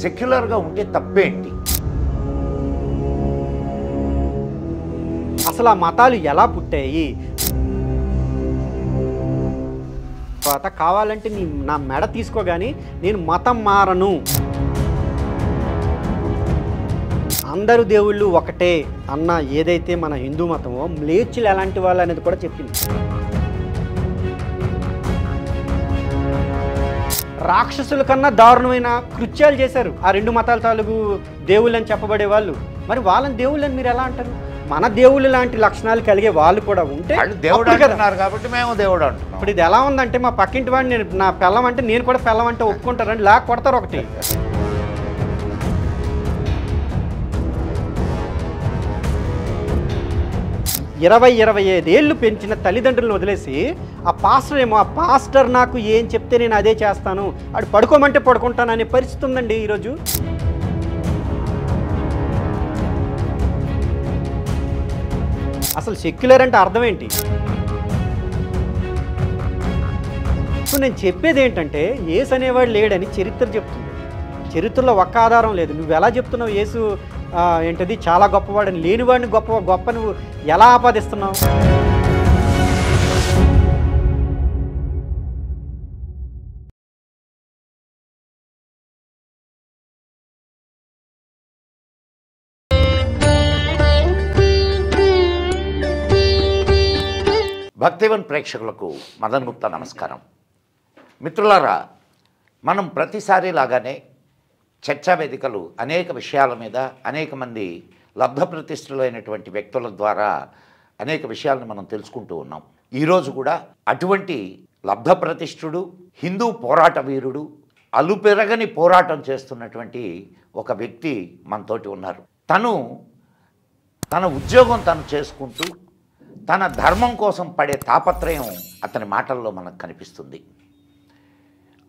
సెక్యులర్గా ఉంటే తప్పేంటి? అసలు ఆ మతాలు ఎలా పుట్టాయి? తర్వాత కావాలంటే నా మెడ తీసుకోగాని నేను మతం మారను, అందరు దేవుళ్ళు ఒకటే అన్న ఏదైతే మన హిందూ మతమో మ్లేచ్చులు ఎలాంటి వాళ్ళు అనేది కూడా చెప్పింది. రాక్షసుల కన్నా దారుణమైన కృత్యాలు చేశారు ఆ రెండు మతాల తాలూకు దేవుళ్ళు అని చెప్పబడే వాళ్ళు. మరి వాళ్ళని దేవుళ్ళని మీరు ఎలా అంటారు? మన దేవుళ్ళు లాంటి లక్షణాలు కలిగే వాళ్ళు కూడా ఉంటే దేవుడు అంటున్నారు కాబట్టి మేము దేవుడు అంటున్నాం. ఇప్పుడు ఇది ఎలా ఉందంటే మా పక్కింటి వాడిని నేను నా పెళ్ళం అంటే నేను కూడా పెళ్ళం అంటే ఒప్పుకుంటారని లాక్ కొడతారు ఒకటి. ఇరవై 25 ఏళ్ళు పెంచిన తల్లిదండ్రులను వదిలేసి ఆ పాస్టర్ ఏమో, ఆ పాస్టర్ నాకు ఏం చెప్తే నేను అదే చేస్తాను, అటు పడుకోమంటే పడుకుంటాను అనే పరిస్థితి ఉందండి ఈరోజు. అసలు సెక్యులర్ అంటే అర్థం ఏంటి? ఇప్పుడు నేను చెప్పేది ఏంటంటే యేసు అనేవాడు లేడని చరిత్ర చెప్తుంది. చరిత్రలో ఒక్క ఆధారం లేదు. నువ్వు ఎలా చెప్తున్నావు యేసు ఏంటది చాలా గొప్పవాడని? లేనివాడిని గొప్ప నువ్వు ఎలా ఆపాదిస్తున్నావు? భక్తివన్ ప్రేక్షకులకు మదన్ గుప్తా నమస్కారం. మిత్రులారా, మనం ప్రతిసారి లాగానే చర్చా వేదికలు అనేక విషయాల మీద అనేక మంది లబ్ధప్రతిష్ఠులైనటువంటి వ్యక్తుల ద్వారా అనేక విషయాలను మనం తెలుసుకుంటూ ఉన్నాం. ఈరోజు కూడా అటువంటి లబ్ధప్రతిష్ఠుడు, హిందూ పోరాట వీరుడు, అలుపెరగని పోరాటం చేస్తున్నటువంటి ఒక వ్యక్తి మనతోటి ఉన్నారు. తన ఉద్యోగం తను చేసుకుంటూ తన ధర్మం కోసం పడే తాపత్రయం అతని మాటల్లో మనకు కనిపిస్తుంది.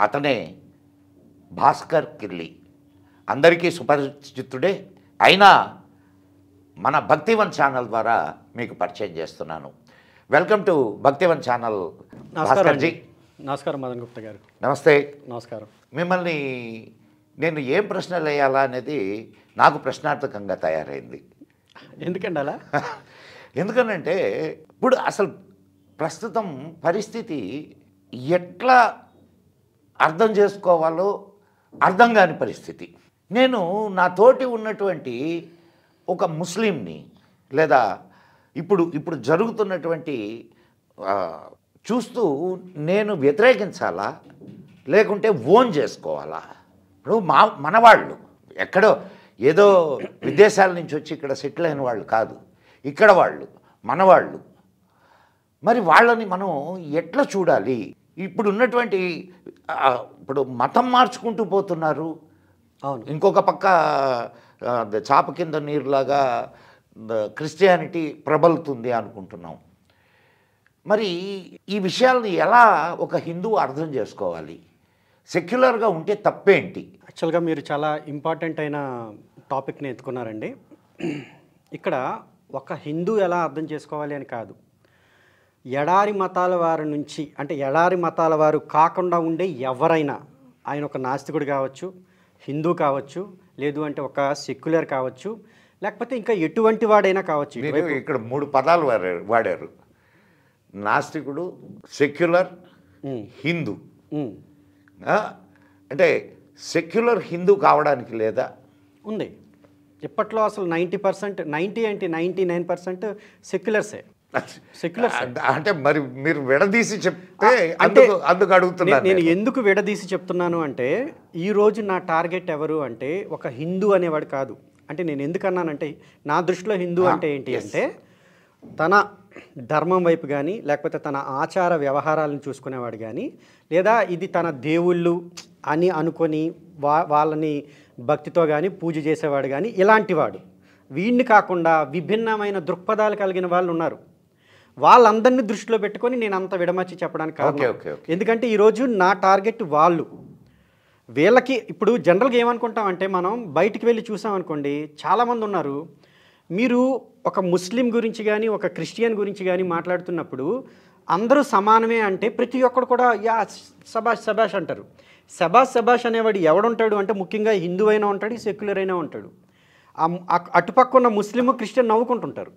అతనే భాస్కర్ కిర్లి. అందరికీ సుపరిచితుడే. అయినా మన భక్తివన్ ఛానల్ ద్వారా మీకు పరిచయం చేస్తున్నాను. Welcome to Bhaktivan channel Bhaskarji. నమస్కారం మదన్ గుప్తా గారు. నమస్తే. నమస్కారం. మిమ్మల్ని నేను ఏం ప్రశ్నలు వేయాలా అనేది నాకు ప్రశ్నార్థకంగా తయారైంది. ఎందుకండి అలా? ఎందుకనంటే ఇప్పుడు అసలు ప్రస్తుతం పరిస్థితి ఎట్లా అర్థం చేసుకోవాలో అర్థం కాని పరిస్థితి. నేను నా తోటి ఉన్నటువంటి ఒక ముస్లింని లేదా ఇప్పుడు జరుగుతున్నటువంటి చూస్తూ నేను వ్యతిరేకించాలా లేకుంటే ఓన్ చేసుకోవాలా? ఇప్పుడు మనవాళ్ళు ఎక్కడో ఏదో విదేశాల నుంచి వచ్చి ఇక్కడ సెటిల్ అయిన వాళ్ళు కాదు, ఇక్కడ వాళ్ళు మనవాళ్ళు. మరి వాళ్ళని మనం ఎట్లా చూడాలి? ఇప్పుడు ఉన్నటువంటి ఇప్పుడు మతం మార్చుకుంటూ పోతున్నారు. అవును. ఇంకొక పక్క చాప కింద నీరులాగా క్రిస్టియానిటీ ప్రబలుతుంది అనుకుంటున్నాం. మరి ఈ విషయాల్ని ఎలా ఒక హిందువు అర్థం చేసుకోవాలి? సెక్యులర్గా ఉంటే తప్పేంటి? యాక్చువల్గా మీరు చాలా ఇంపార్టెంట్ అయిన టాపిక్ని ఎత్తుకున్నారండి. ఇక్కడ ఒక హిందూ ఎలా అర్థం చేసుకోవాలి అని కాదు, ఎడారి మతాల వారి నుంచి, అంటే ఎడారి మతాల వారు కాకుండా ఉండే ఎవరైనా, ఆయన ఒక నాస్తికుడు కావచ్చు, హిందూ కావచ్చు, లేదు అంటే ఒక సెక్యులర్ కావచ్చు, లేకపోతే ఇంకా ఎటువంటి వాడైనా కావచ్చు. ఇక్కడ 3 పదాలు వాడారు: నాస్తికుడు, సెక్యులర్, హిందూ. అంటే సెక్యులర్ హిందూ కావడానికి లేదా? ఉంది. ఇప్పట్లో అసలు 99% సెక్యులర్సే. సెక్యులర్ అంటే మరి మీరు విడదీసి చెప్తే అందుకు అడుగుతున్నాను. నేను ఎందుకు విడదీసి చెప్తున్నాను అంటే, ఈరోజు నా టార్గెట్ ఎవరు అంటే ఒక హిందూ అనేవాడు కాదు. అంటే నేను ఎందుకన్నానంటే, నా దృష్టిలో హిందూ అంటే ఏంటి అంటే తన ధర్మం వైపు కానీ, లేకపోతే తన ఆచార వ్యవహారాలను చూసుకునేవాడు కానీ, లేదా ఇది తన దేవుళ్ళు అని అనుకొని వాళ్ళని భక్తితో కానీ పూజ చేసేవాడు కానీ, ఇలాంటి వాడు. వీడిని కాకుండా విభిన్నమైన దృక్పథాలు కలిగిన వాళ్ళు ఉన్నారు. వాళ్ళందరినీ దృష్టిలో పెట్టుకొని నేను అంత విడమర్చి చెప్పడానికి కారణం. ఎందుకంటే ఈరోజు నా టార్గెట్ వాళ్ళు. వీళ్ళకి ఇప్పుడు జనరల్గా ఏమనుకుంటామంటే, మనం బయటికి వెళ్ళి చూసామనుకోండి, చాలామంది ఉన్నారు. మీరు ఒక ముస్లిం గురించి కానీ ఒక క్రిస్టియన్ గురించి కానీ మాట్లాడుతున్నప్పుడు అందరూ సమానమే అంటే ప్రతి ఒక్కరు కూడా యా సబాష్ సబాష్ అంటారు. శబాష్ శబాష్ అనేవాడు ఎవడుంటాడు అంటే ముఖ్యంగా హిందూ అయినా ఉంటాడు, సెక్యులర్ అయినా ఉంటాడు. అటుపక్క ఉన్న ముస్లిం క్రిస్టియన్ నవ్వుకుంటుంటారు.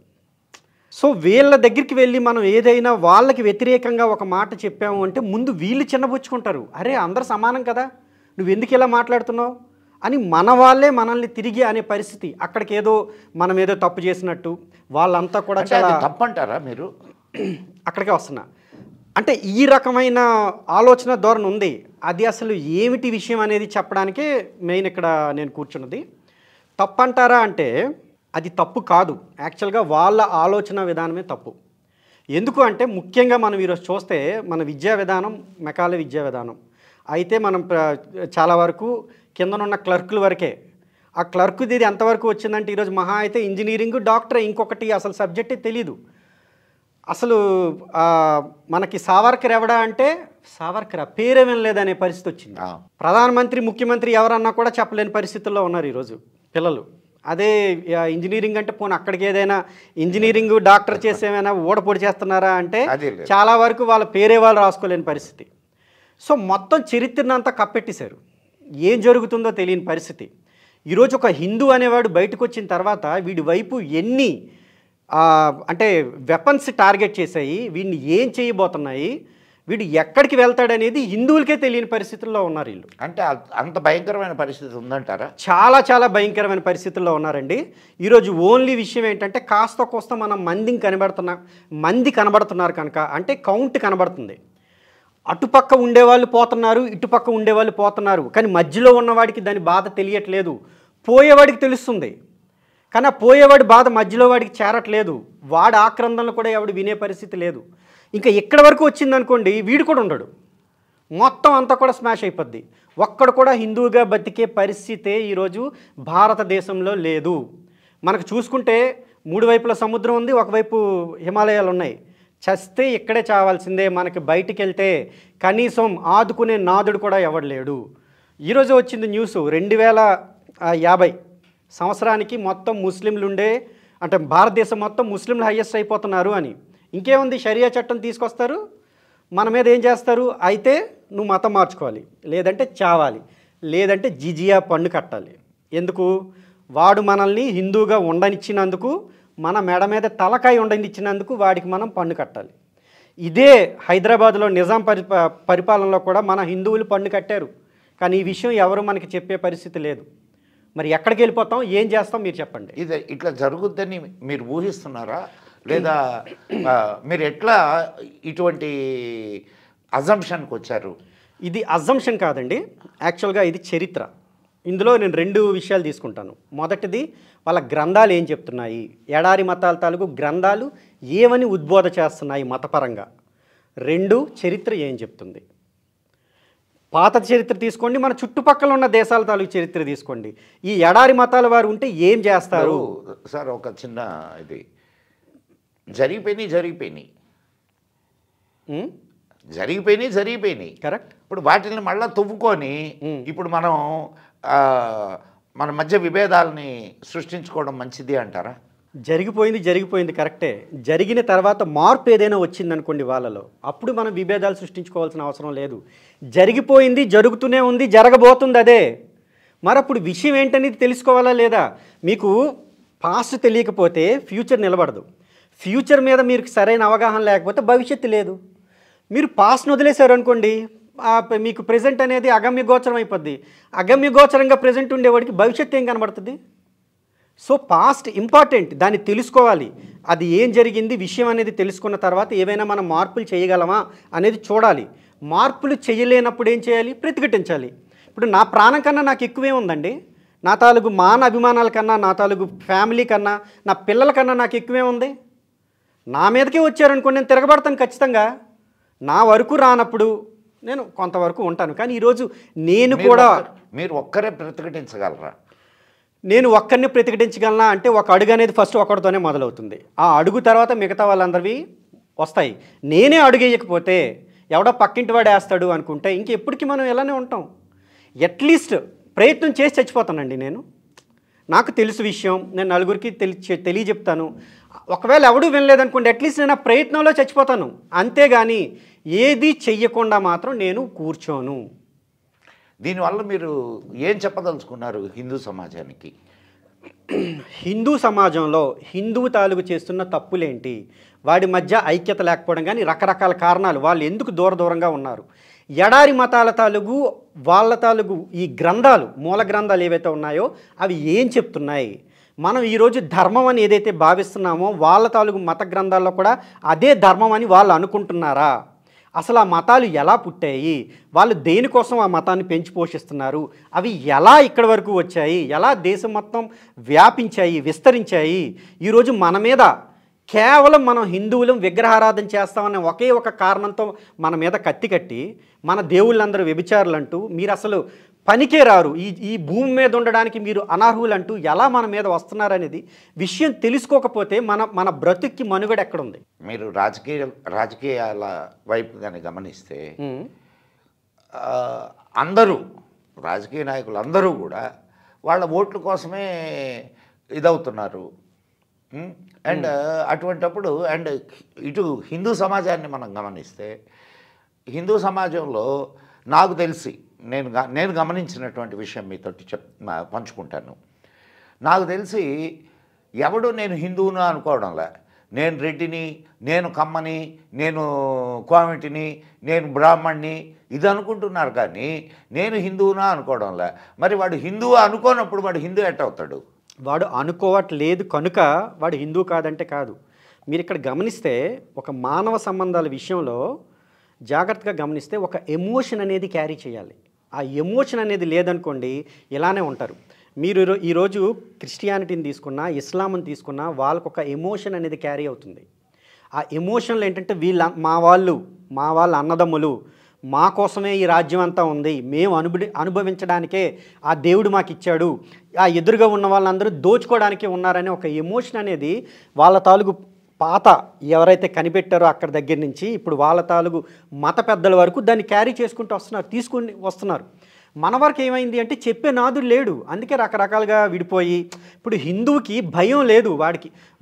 సో వీళ్ళ దగ్గరికి వెళ్ళి మనం ఏదైనా వాళ్ళకి వ్యతిరేకంగా ఒక మాట చెప్పాము అంటే ముందు వీళ్ళు చిన్నబుచ్చుకుంటారు. అరే అందరు సమానం కదా, నువ్వు ఎందుకు ఇలా మాట్లాడుతున్నావు అని మన వాళ్ళే మనల్ని తిరిగి అనే పరిస్థితి. అక్కడికి ఏదో మనం ఏదో తప్పు చేసినట్టు వాళ్ళంతా కూడా చాలా తప్పంటారా మీరు? అక్కడికే వస్తున్నా. అంటే ఈ రకమైన ఆలోచన ధోరణి ఉంది. అది అసలు ఏమిటి విషయం అనేది చెప్పడానికే మెయిన్ ఇక్కడ నేను కూర్చున్నది. తప్పంటారా అంటే అది తప్పు కాదు, యాక్చువల్గా వాళ్ళ ఆలోచన విధానమే తప్పు. ఎందుకు అంటే ముఖ్యంగా మనం ఈరోజు చూస్తే మన విద్యా విధానం మెకాలే విద్యా విధానం అయితే మనం చాలా వరకు కిందనున్న క్లర్కుల వరకే. ఆ క్లర్కుది ఇది ఎంతవరకు వచ్చిందంటే ఈరోజు మహా అయితే ఇంజనీరింగ్, డాక్టర్, ఇంకొకటి అసలు సబ్జెక్టే తెలీదు. అసలు మనకి సావర్కర్ ఎవడా అంటే సావర్కర్ పేరే వినలేదనే పరిస్థితి వచ్చింది. ప్రధానమంత్రి, ముఖ్యమంత్రి ఎవరన్నా కూడా చెప్పలేని పరిస్థితుల్లో ఉన్నారు ఈరోజు పిల్లలు. అదే ఇంజనీరింగ్ అంటే పోనీ అక్కడికి ఏదైనా ఇంజనీరింగ్ డాక్టర్ చేసేమైనా ఊడపొడి చేస్తున్నారా అంటే చాలా వరకు వాళ్ళ పేరే వాళ్ళు రాసుకోలేని పరిస్థితి. సో మొత్తం చరిత్రనంతా కప్పెట్టేశారు, ఏం జరుగుతుందో తెలియని పరిస్థితి. ఈరోజు ఒక హిందూ అనేవాడు బయటకు వచ్చిన తర్వాత వీడి వైపు ఎన్ని అంటే వెపన్స్ టార్గెట్ చేశాయి, వీడిని ఏం చేయబోతున్నాయి, వీడు ఎక్కడికి వెళ్తాడనేది హిందువులకే తెలియని పరిస్థితుల్లో ఉన్నారు వీళ్ళు. అంటే అంత భయంకరమైన పరిస్థితి ఉందంటారా? చాలా చాలా భయంకరమైన పరిస్థితుల్లో ఉన్నారండి. ఈరోజు ఓన్లీ విషయం ఏంటంటే కాస్త కోస్త మనం మంది కనబడుతున్నారు కనుక, అంటే కౌంట్ కనబడుతుంది. అటుపక్క ఉండేవాళ్ళు పోతున్నారు, ఇటుపక్క ఉండేవాళ్ళు పోతున్నారు, కానీ మధ్యలో ఉన్నవాడికి దాని బాధ తెలియట్లేదు. పోయేవాడికి తెలుస్తుంది, కానీ ఆ పోయేవాడి బాధ మధ్యలో వాడికి చేరట్లేదు. వాడి ఆక్రందనలు కూడా ఎవడు వినే పరిస్థితి లేదు. ఇంకా ఇక్కడ వరకు వచ్చిందనుకోండి వీడు కూడా ఉండడు, మొత్తం అంతా కూడా స్మాష్ అయిపోద్ది. ఒక్కడు కూడా హిందువుగా బతికే పరిస్థితే ఈరోజు భారతదేశంలో లేదు. మనకు చూసుకుంటే మూడు వైపుల సముద్రం ఉంది, ఒకవైపు హిమాలయాలు ఉన్నాయి. చస్తే ఇక్కడే చావాల్సిందే. మనకి బయటికి వెళ్తే కనీసం ఆదుకునే నాదుడు కూడా ఎవడు లేడు. ఈరోజు వచ్చింది న్యూస్ 2050 సంవత్సరానికి మొత్తం ముస్లింలు అంటే భారతదేశం మొత్తం ముస్లింలు హైయెస్ట్ అయిపోతున్నారు అని. ఇంకేముంది, షరియా చట్టం తీసుకొస్తారు, మన మీద ఏం చేస్తారు, అయితే నువ్వు మతం మార్చుకోవాలి, లేదంటే చావాలి, లేదంటే జిజియా పన్ను కట్టాలి. ఎందుకు? వాడు మనల్ని హిందూగా ఉండనిచ్చినందుకు, మన మెడ మీద తలకాయ ఉండనిచ్చినందుకు వాడికి మనం పన్ను కట్టాలి. ఇదే హైదరాబాద్లో నిజాం పరిపాలనలో కూడా మన హిందువులు పన్ను కట్టారు, కానీ ఈ విషయం ఎవరు మనకి చెప్పే పరిస్థితి లేదు. మరి ఎక్కడికి వెళ్ళిపోతాం, ఏం చేస్తాం మీరు చెప్పండి. ఇది ఇట్లా జరుగుద్దని మీరు ఊహిస్తున్నారా, లేదా మీరు ఎట్లా ఇటువంటి అజంప్షన్కి వచ్చారు? ఇది అజంప్షన్ కాదండి, యాక్చువల్గా ఇది చరిత్ర. ఇందులో నేను 2 విషయాలు తీసుకుంటాను. మొదటిది వాళ్ళ గ్రంథాలు ఏం చెప్తున్నాయి, ఎడారి మతాల తాలూకు గ్రంథాలు ఏమని ఉద్బోధ చేస్తున్నాయి మతపరంగా. 2 చరిత్ర ఏం చెప్తుంది. పాత చరిత్ర తీసుకోండి, మన చుట్టుపక్కల ఉన్న దేశాల తాలూకు చరిత్ర తీసుకోండి. ఈ ఎడారి మతాల వారు ఉంటే ఏం చేస్తారు సార్? ఒక చిన్న ఇది జరిగిపోయినాయి కరెక్ట్. ఇప్పుడు వాటిని మళ్ళీ తువ్వుకొని ఇప్పుడు మనం మన మధ్య విభేదాలని సృష్టించుకోవడం మంచిది అంటారా? జరిగిపోయింది కరెక్టే. జరిగిన తర్వాత మార్పు ఏదైనా వచ్చిందనుకోండి వాళ్ళలో, అప్పుడు మనం విభేదాలు సృష్టించుకోవాల్సిన అవసరం లేదు. జరిగిపోయింది, జరుగుతూనే ఉంది, జరగబోతుంది అదే. మరి అప్పుడు విషయం ఏంటనేది తెలుసుకోవాలా లేదా? మీకు పాస్ట్ తెలియకపోతే ఫ్యూచర్ నిలబడదు. ఫ్యూచర్ మీద మీరు సరైన అవగాహన లేకపోతే భవిష్యత్తు లేదు. మీరు పాస్ట్ని వదిలేశారు అనుకోండి, మీకు ప్రెజెంట్ అనేది అగమ్య గోచరం అయిపోద్ది. అగమ్య గోచరంగా ప్రెజెంట్ ఉండేవాడికి భవిష్యత్తు ఏం కనబడుతుంది? సో పాస్ట్ ఇంపార్టెంట్, దాన్ని తెలుసుకోవాలి. అది ఏం జరిగింది విషయం అనేది తెలుసుకున్న తర్వాత ఏవైనా మనం మార్పులు చేయగలమా అనేది చూడాలి. మార్పులు చేయలేనప్పుడు ఏం చేయాలి? ప్రతిఘటించాలి. ఇప్పుడు నా ప్రాణం కన్నా నాకు ఎక్కువే ఉందండి, నా తాలూకు మాన అభిమానాల కన్నా, నా తాలూకు ఫ్యామిలీ కన్నా, నా పిల్లల కన్నా నాకు ఎక్కువే ఉంది. నా మీదకే వచ్చారనుకోండి, నేను తిరగబడతాను ఖచ్చితంగా. నా వరకు రానప్పుడు నేను కొంతవరకు ఉంటాను. కానీ ఈరోజు నేను కూడా మీరు ఒక్కరే ప్రతిఘటించగలరా? నేను ఒక్కరిని ప్రతిఘటించగలనా అంటే ఒక అడుగు అనేది ఫస్ట్ ఒకరితోనే మొదలవుతుంది. ఆ అడుగు తర్వాత మిగతా వాళ్ళందరివి వస్తాయి. నేనే అడుగు వేయకపోతే ఎవడో పక్కింటి వాడు వేస్తాడు అనుకుంటే ఇంకెప్పటికీ మనం ఇలానే ఉంటాం. అట్లీస్ట్ ప్రయత్నం చేసి చచ్చిపోతానండి నేను. నాకు తెలుసు విషయం, నేను నలుగురికి తెలియజెప్తాను. ఒకవేళ ఎవడూ వినలేదనుకోండి, అట్లీస్ట్ నేను ఆ ప్రయత్నంలో చచ్చిపోతాను. అంతేగాని ఏది చెయ్యకుండా మాత్రం నేను కూర్చోను. దీనివల్ల మీరు ఏం చెప్పదలుచుకున్నారు హిందూ సమాజానికి? హిందూ సమాజంలో హిందువు తాలూకు చేస్తున్న తప్పులేంటి, వాడి మధ్య ఐక్యత లేకపోవడం కానీ రకరకాల కారణాలు, వాళ్ళు ఎందుకు దూరంగా ఉన్నారు, ఎడారి మతాల తాలూకు వాళ్ళ తాలూకు ఈ గ్రంథాలు, మూల గ్రంథాలు ఏవైతే ఉన్నాయో అవి ఏం చెప్తున్నాయి, మనం ఈరోజు ధర్మం అని ఏదైతే భావిస్తున్నామో వాళ్ళ తాలూకు మత గ్రంథాల్లో కూడా అదే ధర్మం అని వాళ్ళు అనుకుంటున్నారా, అసలు ఆ మతాలు ఎలా పుట్టాయి, వాళ్ళు దేనికోసం ఆ మతాన్ని పెంచి పోషిస్తున్నారు, అవి ఎలా ఇక్కడి వరకు వచ్చాయి, ఎలా దేశం మొత్తం వ్యాపించాయి, విస్తరించాయి, ఈరోజు మన మీద కేవలం మనం హిందువులం విగ్రహారాధన చేస్తామనే ఒకే ఒక కారణంతో మన మీద కత్తి కట్టి మన దేవుళ్ళందరూ వ్యభిచారులంటూ మీరు అసలు పనికే రారు, ఈ భూమి మీద ఉండడానికి మీరు అనర్హులంటూ ఎలా మన మీద వస్తున్నారనేది విషయం తెలుసుకోకపోతే మన బ్రతుక్కి మనుగడ ఎక్కడుంది? మీరు రాజకీయాల వైపు కానీ గమనిస్తే అందరూ రాజకీయ నాయకులు అందరూ కూడా వాళ్ళ ఓట్ల కోసమే ఇదవుతున్నారు. అండ్ అటువంటప్పుడు అండ్ ఇటు హిందూ సమాజాన్ని మనం గమనిస్తే హిందూ సమాజంలో నాకు తెలిసి నేను గమనించినటువంటి విషయం మీతోటి పంచుకుంటాను. నాకు తెలిసి ఎవడు నేను హిందువును అనుకోవడంలే, నేను రెడ్డిని, నేను కమ్మని, నేను కోమిటిని, నేను బ్రాహ్మణ్ణి ఇది అనుకుంటున్నారు కానీ నేను హిందువునా అనుకోవడంలే. మరి వాడు హిందువు అనుకోనప్పుడు వాడు హిందూ ఎట్ట అవుతాడు? వాడు అనుకోవట్లేదు కనుక వాడు హిందూ కాదంటే కాదు. మీరు ఇక్కడ గమనిస్తే ఒక మానవ సంబంధాల విషయంలో జాగ్రత్తగా గమనిస్తే ఒక ఎమోషన్ అనేది క్యారీ చేయాలి. ఆ ఎమోషన్ అనేది లేదనుకోండి ఇలానే ఉంటారు. మీరు ఈరోజు క్రిస్టియానిటీని తీసుకున్నా, ఇస్లాంని తీసుకున్నా వాళ్ళకు ఒక ఎమోషన్ అనేది క్యారీ అవుతుంది. ఆ ఎమోషన్లు ఏంటంటే మా వాళ్ళ అన్నదమ్ములు, మా కోసమే ఈ రాజ్యం అంతా ఉంది, మేము అనుభవించడానికే ఆ దేవుడు మాకు ఇచ్చాడు, ఆ ఎదురుగా ఉన్న వాళ్ళందరూ దోచుకోవడానికే ఉన్నారనే ఒక ఎమోషన్ అనేది వాళ్ళ తాలూకు పాత ఎవరైతే కనిపెట్టారో అక్కడ దగ్గర నుంచి ఇప్పుడు వాళ్ళ తాలూకు మత పెద్దల వరకు దాన్ని క్యారీ చేసుకుంటూ తీసుకుని వస్తున్నారు. మన వరకు ఏమైంది అంటే చెప్పే నాదుడు లేడు, అందుకే రకరకాలుగా విడిపోయి ఇప్పుడు హిందువుకి భయం లేదు,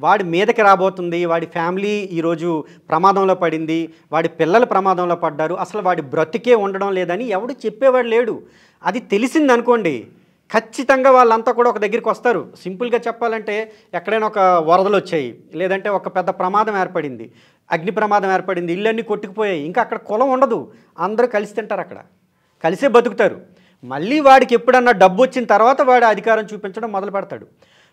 వాడి మీదకి రాబోతుంది, వాడి ఫ్యామిలీ ఈరోజు ప్రమాదంలో పడింది, వాడి పిల్లలు ప్రమాదంలో పడ్డారు, అసలు వాడి బ్రతికే ఉండడం లేదని ఎవడు చెప్పేవాడు లేడు. అది తెలిసిందనుకోండి ఖచ్చితంగా వాళ్ళంతా కూడా ఒక దగ్గరికి వస్తారు. సింపుల్గా చెప్పాలంటే ఎక్కడైనా ఒక వరదలు వచ్చాయి, లేదంటే ఒక పెద్ద ప్రమాదం ఏర్పడింది, అగ్ని ప్రమాదం ఏర్పడింది, ఇళ్ళన్నీ కొట్టుకుపోయాయి, ఇంకా అక్కడ కులం ఉండదు, అందరూ కలిసి తింటారు, అక్కడ కలిసే బతుకుతారు. మళ్ళీ వాడికి ఎప్పుడన్నా డబ్బు వచ్చిన తర్వాత వాడు అధికారం చూపించడం మొదలు పెడతాడు.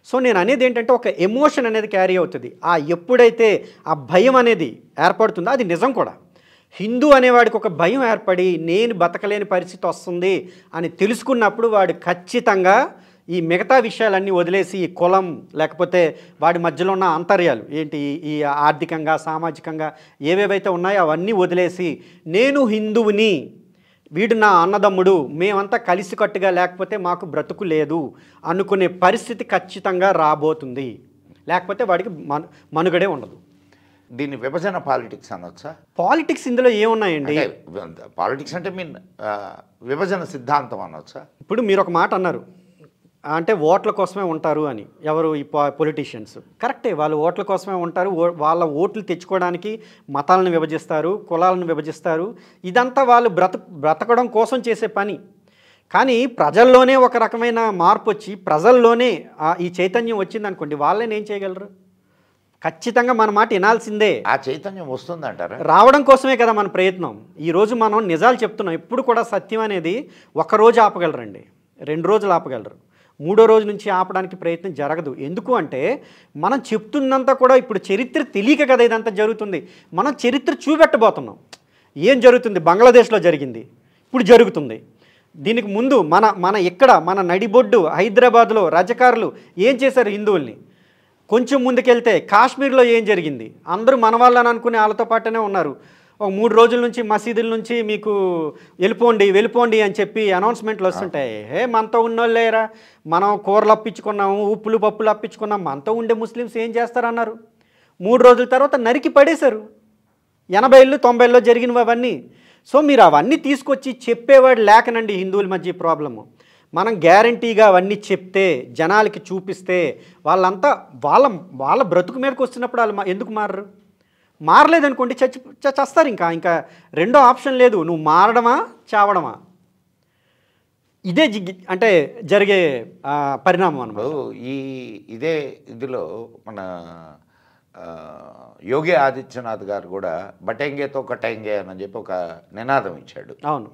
సో నేను అనేది ఏంటంటే ఒక ఎమోషన్ అనేది క్యారీ అవుతుంది. ఎప్పుడైతే ఆ భయం అనేది ఏర్పడుతుందో అది నిజం కూడా. హిందూ అనేవాడికి ఒక భయం ఏర్పడి నేను బతకలేని పరిస్థితి వస్తుంది అని తెలుసుకున్నప్పుడు వాడు ఖచ్చితంగా ఈ మిగతా విషయాలన్నీ వదిలేసి ఈ కులం లేకపోతే వాడి మధ్యలో ఉన్న అంతర్యాలు ఏంటి, ఈ ఆర్థికంగా సామాజికంగా ఏవేవైతే ఉన్నాయో అవన్నీ వదిలేసి నేను హిందువుని, వీడు నా అన్నదమ్ముడు, మేమంతా కలిసికట్టుగా లేకపోతే మాకు బ్రతుకు లేదు అనుకునే పరిస్థితి ఖచ్చితంగా రాబోతుంది. లేకపోతే వాడికి మనుగడే ఉండదు. దీన్ని విభజన పాలిటిక్స్ అనొచ్చా? పాలిటిక్స్ ఇందులో ఏమున్నాయండి? పాలిటిక్స్ అంటే విభజన సిద్ధాంతం అనొచ్చా? ఇప్పుడు మీరు ఒక మాట అన్నారు, అంటే ఓట్ల కోసమే ఉంటారు అని. ఎవరు? ఈ పొలిటీషియన్స్. కరెక్టే, వాళ్ళు ఓట్ల కోసమే ఉంటారు, వాళ్ళ ఓట్లు తెచ్చుకోవడానికి మతాలను విభజిస్తారు, కులాలను విభజిస్తారు, ఇదంతా వాళ్ళు బ్రతకడం కోసం చేసే పని. కానీ ప్రజల్లోనే ఒక రకమైన మార్పు వచ్చి ప్రజల్లోనే ఈ చైతన్యం వచ్చిందనుకోండి, వాళ్ళని ఏం చేయగలరు? ఖచ్చితంగా మన మాట వినాల్సిందే. ఆ చైతన్యం వస్తుందంటారా? రావడం కోసమే కదా మన ప్రయత్నం. ఈరోజు మనం నిజాలు చెప్తున్నాం. ఎప్పుడు కూడా సత్యం అనేది ఒకరోజు ఆపగలరండి, 2 రోజులు ఆపగలరు, 3వ రోజు నుంచి ఆపడానికి ప్రయత్నం జరగదు. ఎందుకు అంటే మనం చెప్తున్నంత కూడా ఇప్పుడు చరిత్ర తెలియక కదా ఇదంతా జరుగుతుంది. మనం చరిత్ర చూపెట్టబోతున్నాం. ఏం జరుగుతుంది? బంగ్లాదేశ్లో జరిగింది, ఇప్పుడు జరుగుతుంది. దీనికి ముందు మన నడిబొడ్డు హైదరాబాద్లో రజకారులు ఏం చేశారు హిందువుల్ని? కొంచెం ముందుకెళ్తే కాశ్మీర్లో ఏం జరిగింది? అందరూ మన వాళ్ళని అనుకుని వాళ్ళతో పాటునే ఉన్నారు. ఒక 3 రోజుల నుంచి మసీదుల నుంచి మీకు వెళ్ళిపోండి అని చెప్పి అనౌన్స్మెంట్లు వస్తుంటాయి. మనతో ఉన్నోళ్ళేరా, మనం కూరలు అప్పించుకున్నాము, ఉప్పులు పప్పులు అప్పించుకున్నాం, మనతో ఉండే ముస్లిమ్స్ ఏం చేస్తారన్నారు. 3 రోజుల తర్వాత నరికి పడేశారు. 80ల్లో 90ల్లో జరిగినవి అవన్నీ. సో మీరు అవన్నీ తీసుకొచ్చి చెప్పేవాడు లేకనండి హిందువుల మధ్య ప్రాబ్లము. మనం గ్యారంటీగా అవన్నీ చెప్తే జనాలకి చూపిస్తే వాళ్ళంతా వాళ్ళ బ్రతుకు మీదకి వస్తున్నప్పుడు వాళ్ళు ఎందుకు మారరు? మారలేదనుకోండి చస్తారు. ఇంకా రెండో ఆప్షన్ లేదు, నువ్వు మారడమా చావడమా. ఇదే అంటే జరిగే పరిణామం అన్నమాట. ఇప్పుడు ఇదే ఇదిలో మన యోగి ఆదిత్యనాథ్ గారు కూడా బటెంగేతో కటెంగే అని చెప్పి ఒక నినాదం ఇచ్చాడు. అవును.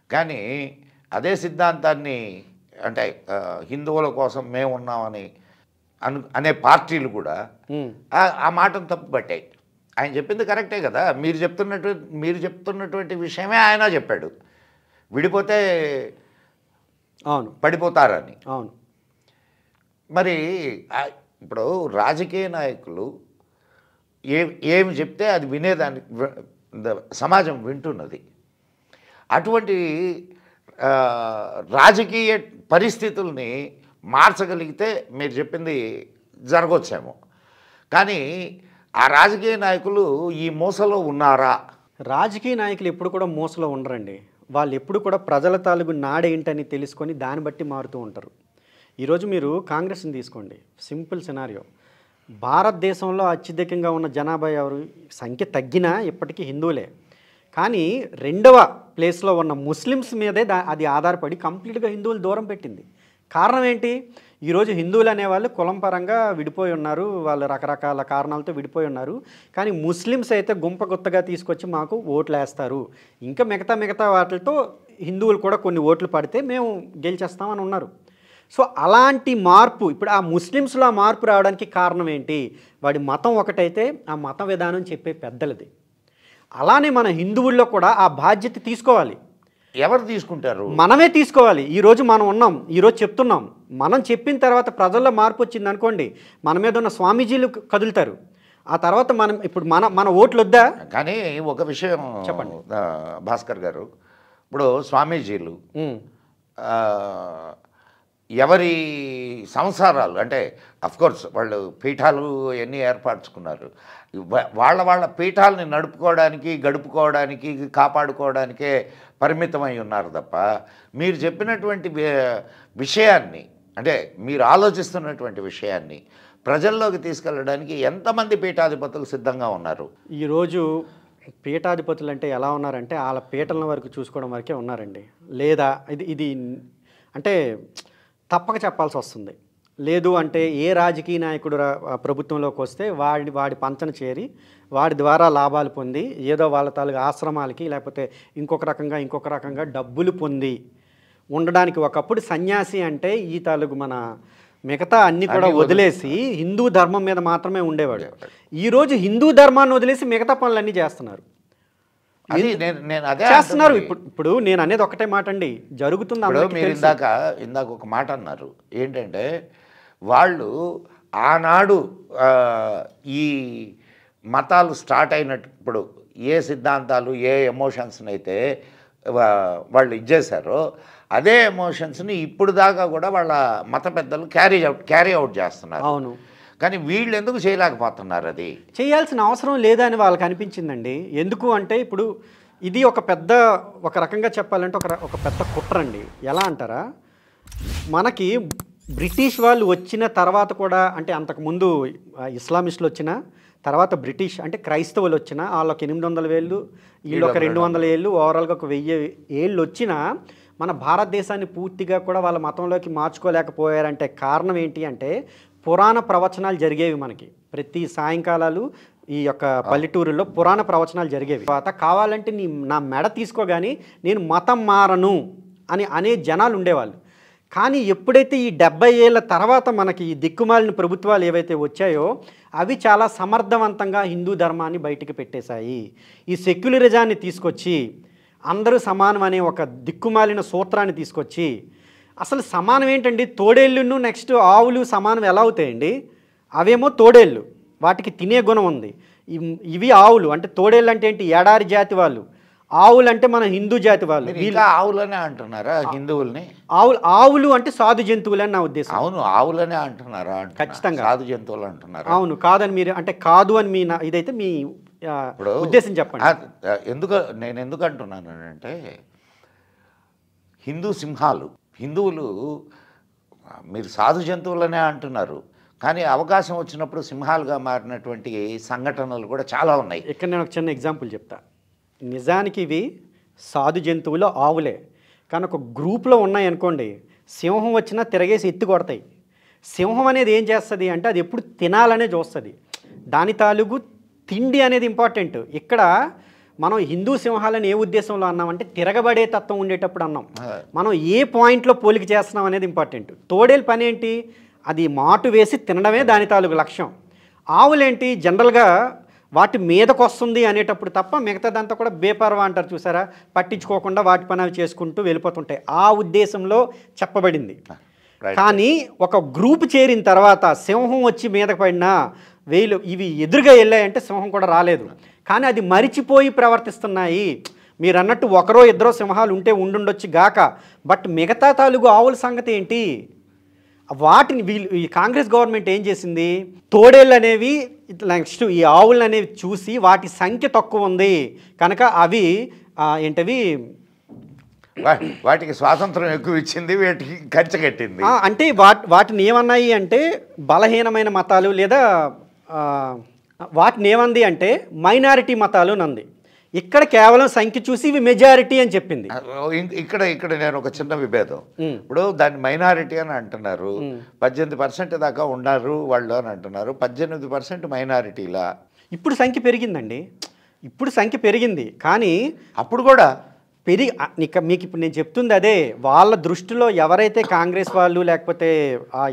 కానీ అదే సిద్ధాంతాన్ని అంటే హిందువుల కోసం మేము ఉన్నామని అనే పార్టీలు కూడా ఆ మాటను తప్పుపట్టాయి. ఆయన చెప్పింది కరెక్టే కదా, మీరు చెప్తున్నటువంటి విషయమే ఆయన చెప్పాడు, విడిపోతే అవును పడిపోతారని. అవును. మరి ఇప్పుడు రాజకీయ నాయకులు ఏమి చెప్తే అది వినేదాన్ని సమాజం వింటున్నది. అటువంటి రాజకీయ పరిస్థితుల్ని మార్చగలిగితే మీరు చెప్పింది జరగవచ్చేమో, కానీ ఆ రాజకీయ నాయకులు ఈ మూసలో ఉన్నారా? రాజకీయ నాయకులు ఎప్పుడు కూడా మూసలో ఉండరండి. వాళ్ళు ఎప్పుడు కూడా ప్రజల తాలూకు నాడేంటని తెలుసుకొని దాన్ని బట్టి మారుతూ ఉంటారు. ఈరోజు మీరు కాంగ్రెస్ని తీసుకోండి, సింపుల్ సినారియో. భారతదేశంలో అత్యధికంగా ఉన్న జనాభా ఎవరు? సంఖ్య తగ్గినా ఇప్పటికీ హిందువులే. కానీ రెండవ ప్లేస్లో ఉన్న ముస్లిమ్స్ మీదే అది ఆధారపడి కంప్లీట్గా హిందువులు దూరం పెట్టింది. కారణం ఏంటి? ఈరోజు హిందువులు అనేవాళ్ళు కులం పరంగా విడిపోయి ఉన్నారు, వాళ్ళు రకరకాల కారణాలతో విడిపోయి ఉన్నారు. కానీ ముస్లిమ్స్ అయితే గుంపగుత్తగా తీసుకొచ్చి మాకు ఓట్లు వేస్తారు, ఇంకా మిగతా వాటితో హిందువులు కూడా కొన్ని ఓట్లు పడితే మేము గెలిచేస్తామని ఉన్నారు. సో అలాంటి మార్పు ఇప్పుడు ఆ ముస్లిమ్స్లో ఆ మార్పు రావడానికి కారణం ఏంటి? వాడి మతం ఒకటైతే ఆ మత విధానం చెప్పే పెద్దలది. అలానే మన హిందువుల్లో కూడా ఆ బాధ్యత తీసుకోవాలి. ఎవరు తీసుకుంటారు? మనమే తీసుకోవాలి. ఈరోజు మనం ఉన్నాం, ఈరోజు చెప్తున్నాం. మనం చెప్పిన తర్వాత ప్రజల్లో మార్పు వచ్చింది అనుకోండి, మన మీద ఉన్న స్వామీజీలు కదులుతారు. ఆ తర్వాత మనం ఇప్పుడు మన ఓట్లు వద్దా? కానీ ఒక విషయం చెప్పండి భాస్కర్ గారు, ఇప్పుడు స్వామీజీలు ఎవరి సంసారాలు అంటే అఫ్కోర్స్ వాళ్ళు పీఠాలు ఎన్ని ఏర్పరచుకున్నారు, వాళ్ళ పీఠాలని నడుపుకోవడానికి గడుపుకోవడానికి కాపాడుకోవడానికే పరిమితమై ఉన్నారు తప్ప మీరు చెప్పినటువంటి విషయాన్ని అంటే మీరు ఆలోచిస్తున్నటువంటి విషయాన్ని ప్రజల్లోకి తీసుకెళ్ళడానికి ఎంతమంది పీఠాధిపతులు సిద్ధంగా ఉన్నారు? ఈరోజు పీఠాధిపతులు అంటే ఎలా ఉన్నారంటే వాళ్ళ పీఠల వరకు చూసుకోవడం వరకే ఉన్నారండి. లేదా ఇది అంటే తప్పక చెప్పాల్సి వస్తుంది. లేదు అంటే ఏ రాజకీయ నాయకుడు ప్రభుత్వంలోకి వస్తే వాడి పంచన చేరి వాడి ద్వారా లాభాలు పొంది ఏదో వాళ్ళ తాలూకు ఆశ్రమాలకి లేకపోతే ఇంకొక రకంగా డబ్బులు పొంది ఉండడానికి ఒకప్పుడు సన్యాసి అంటే ఈ తాలూకు మన మిగతా అన్నీ కూడా వదిలేసి హిందూ ధర్మం మీద మాత్రమే ఉండేవాడు. ఈరోజు హిందూ ధర్మాన్ని వదిలేసి మిగతా పనులన్నీ చేస్తున్నారు. చేస్తున్నారు. ఇప్పుడు నేను అనేది ఒకటే మాట అండి, జరుగుతుంది. మీరు ఇందాక ఒక మాట అన్నారు ఏంటంటే వాళ్ళు ఆనాడు ఈ మతాలు స్టార్ట్ అయినప్పుడు ఏ సిద్ధాంతాలు ఏ ఎమోషన్స్ని అయితే వాళ్ళు ఇచ్చేశారో అదే ఎమోషన్స్ని ఇప్పుడు దాకా కూడా వాళ్ళ మత పెద్దలు క్యారీ అవుట్ చేస్తున్నారు. అవును. కానీ వీళ్ళు ఎందుకు చేయలేకపోతున్నారు? అది చేయాల్సిన అవసరం లేదని వాళ్ళకి అనిపించిందండి. ఎందుకు అంటే ఇప్పుడు ఇది ఒక రకంగా చెప్పాలంటే ఒక పెద్ద కుట్రండి. ఎలా అంటారా, మనకి బ్రిటిష్ వాళ్ళు వచ్చిన తర్వాత కూడా అంటే అంతకుముందు ఇస్లామిస్టులు వచ్చిన తర్వాత బ్రిటిష్ అంటే క్రైస్తవులు వచ్చిన వాళ్ళకి 800 ఏళ్ళు, వీళ్ళు ఒక 200 ఏళ్ళు, ఓవరాల్గా ఒక 1000 ఏళ్ళు వచ్చినా మన భారతదేశాన్ని పూర్తిగా కూడా వాళ్ళ మతంలోకి మార్చుకోలేకపోయారంటే కారణం ఏంటి అంటే పురాణ ప్రవచనాలు జరిగేవి. మనకి ప్రతి సాయంకాలాలు ఈ యొక్క పల్లెటూరులో పురాణ ప్రవచనాలు జరిగేవి. తర్వాత కావాలంటే నా మెడ తీసుకోగాని నేను మతం మారను అనే జనాలు ఉండేవాళ్ళు. కానీ ఎప్పుడైతే ఈ 70 ఏళ్ళ తర్వాత మనకి ఈ దిక్కుమాలిన ప్రభుత్వాలు ఏవైతే వచ్చాయో అవి చాలా సమర్థవంతంగా హిందూ ధర్మాన్ని బయటికి పెట్టేశాయి. ఈ సెక్యులరిజాన్ని తీసుకొచ్చి అందరూ సమానం అనే ఒక దిక్కుమాలిన సూత్రాన్ని తీసుకొచ్చి, అసలు సమానం ఏంటండి, తోడేళ్ళును నెక్స్ట్ ఆవులు సమానం ఎలా అవుతాయండి? అవేమో తోడేళ్ళు, వాటికి తినే గుణం ఉంది. ఇవి ఆవులు అంటే తోడేళ్ళు అంటే ఏంటి, ఎడారి జాతి వాళ్ళు. ఆవులు అంటే మన హిందూ జాతి వాళ్ళు. ఆవులనే అంటున్నారా హిందువుల్ని? ఆవులు అంటే సాధు జంతువులని నా ఉద్దేశం. అవును, ఆవులనే అంటున్నారా? ఖచ్చితంగా సాధు జంతువులు అంటున్నారు. అవును, కాదని మీరు అంటే కాదు అని మీ ఇదైతే మీ ఉద్దేశం చెప్పండి. నేను ఎందుకు అంటున్నాను అంటే హిందూ సింహాలు, హిందువులు మీరు సాధు జంతువులనే అంటున్నారు, కానీ అవకాశం వచ్చినప్పుడు సింహాలుగా మారినటువంటి సంఘటనలు కూడా చాలా ఉన్నాయి. ఇక్కడ నేను ఒక చిన్న ఎగ్జాంపుల్ చెప్తా. నిజానికి ఇవి సాధు జంతువులు ఆవులే, కానీ ఒక గ్రూప్లో ఉన్నాయనుకోండి, సింహం వచ్చినా తిరగేసి ఎత్తి కొడతాయి. సింహం అనేది ఏం చేస్తుంది అంటే అది ఎప్పుడు తినాలనే చూస్తుంది. దాని తాలూకు తిండి అనేది ఇంపార్టెంట్. ఇక్కడ మనం హిందూ సింహాలని ఏ ఉద్దేశంలో అన్నామంటే తిరగబడే తత్వం ఉండేటప్పుడు అన్నాం. మనం ఏ పాయింట్లో పోలిక చేస్తున్నాం అనేది ఇంపార్టెంట్. తోడేలు పని ఏంటి? అది మాటు వేసి తినడమే దాని తాలూకు లక్ష్యం. ఆవులేంటి జనరల్గా వాటి మీదకు వస్తుంది అనేటప్పుడు తప్ప మిగతాదంతా కూడా బేపర్వా అంటారు చూసారా, పట్టించుకోకుండా వాటి పని అవి చేసుకుంటూ వెళ్ళిపోతుంటాయి. ఆ ఉద్దేశంలో చెప్పబడింది. కానీ ఒక గ్రూప్ చేరిన తర్వాత సింహం వచ్చి మీదకు పడినా ఇవి ఎదురుగా వెళ్ళాయంటే సింహం కూడా రాలేదు. కానీ అది మరిచిపోయి ప్రవర్తిస్తున్నాయి. మీరు అన్నట్టు ఒకరో ఇద్దరో సింహాలు ఉంటే ఉండుండొచ్చు గాక, బట్ మిగతా తాలూకు ఆవుల సంగతి ఏంటి? వాటిని ఈ కాంగ్రెస్ గవర్నమెంట్ ఏం చేసింది? తోడేళ్ళు అనేవి నెక్స్ట్ ఈ ఆవులు అనేవి చూసి వాటి సంఖ్య తక్కువ ఉంది కనుక అవి ఏంటవి వాటికి స్వాతంత్రం ఎక్కువ ఇచ్చింది, వీటికి కట్టకట్టింది. అంటే వాటిని ఏమన్నాయి అంటే బలహీనమైన మతాలు లేదా వాటిని ఏమంది అంటే మైనారిటీ మతాలు నంది. ఇక్కడ కేవలం సంఖ్య చూసి ఇవి మెజారిటీ అని చెప్పింది. ఇక్కడ నేను ఒక చిన్న విభేదం. ఇప్పుడు దాన్ని మైనారిటీ అని అంటున్నారు, 18% దాకా ఉన్నారు వాళ్ళు అని అంటున్నారు, 18% మైనారిటీలా? ఇప్పుడు సంఖ్య పెరిగిందండి, ఇప్పుడు సంఖ్య పెరిగింది. కానీ అప్పుడు కూడా మీకు ఇప్పుడు నేను చెప్తుంది అదే. వాళ్ళ దృష్టిలో ఎవరైతే కాంగ్రెస్ వాళ్ళు లేకపోతే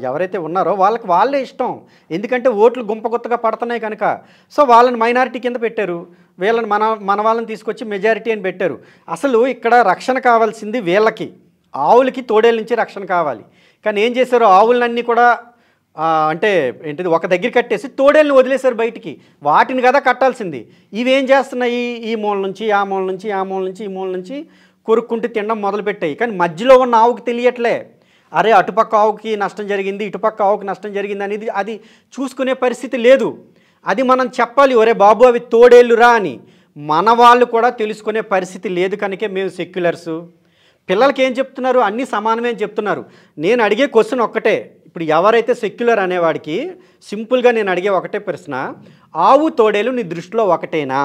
ఎవరైతే ఉన్నారో వాళ్ళే ఇష్టం. ఎందుకంటే ఓట్లు గుంపగుత్తగా పడుతున్నాయి కనుక. సో వాళ్ళని మైనారిటీ కింద పెట్టారు, వీళ్ళని మన వాళ్ళని తీసుకొచ్చి మెజారిటీ అని పెట్టారు. అసలు ఇక్కడ రక్షణ కావాల్సింది వీళ్ళకి, ఆవులకి తోడేళ్ళ నుంచి రక్షణ కావాలి. కానీ ఏం చేశారు? ఆవులన్నీ కూడా అంటే ఏంటిది ఒక దగ్గర కట్టేసి తోడేళ్ళని వదిలేశారు బయటికి. వాటిని కదా కట్టాల్సింది. ఇవేం చేస్తున్నాయి? ఈ మూల నుంచి ఆ మూల నుంచి ఆ మూల నుంచి ఈ మూల నుంచి కొరుక్కుంటూ తినడం మొదలుపెట్టాయి. కానీ మధ్యలో ఉన్న ఆవుకి తెలియట్లే, అరే అటుపక్క ఆవుకి నష్టం జరిగింది, ఇటుపక్క ఆవుకి నష్టం జరిగింది అనేది అది చూసుకునే పరిస్థితి లేదు. అది మనం చెప్పాలి, ఒరే బాబు అవి తోడేళ్ళురా అని. మన వాళ్ళు కూడా తెలుసుకునే పరిస్థితి లేదు కనుకే మేము సెక్యులర్సు. పిల్లలకి ఏం చెప్తున్నారు? అన్నీ సమానమే అని చెప్తున్నారు. నేను అడిగే క్వశ్చన్ ఒక్కటే. ఇప్పుడు ఎవరైతే సెక్యులర్ అనేవాడికి సింపుల్గా నేను అడిగే ఒకటే ప్రశ్న, ఆవు తోడేలు నీ దృష్టిలో ఒకటేనా?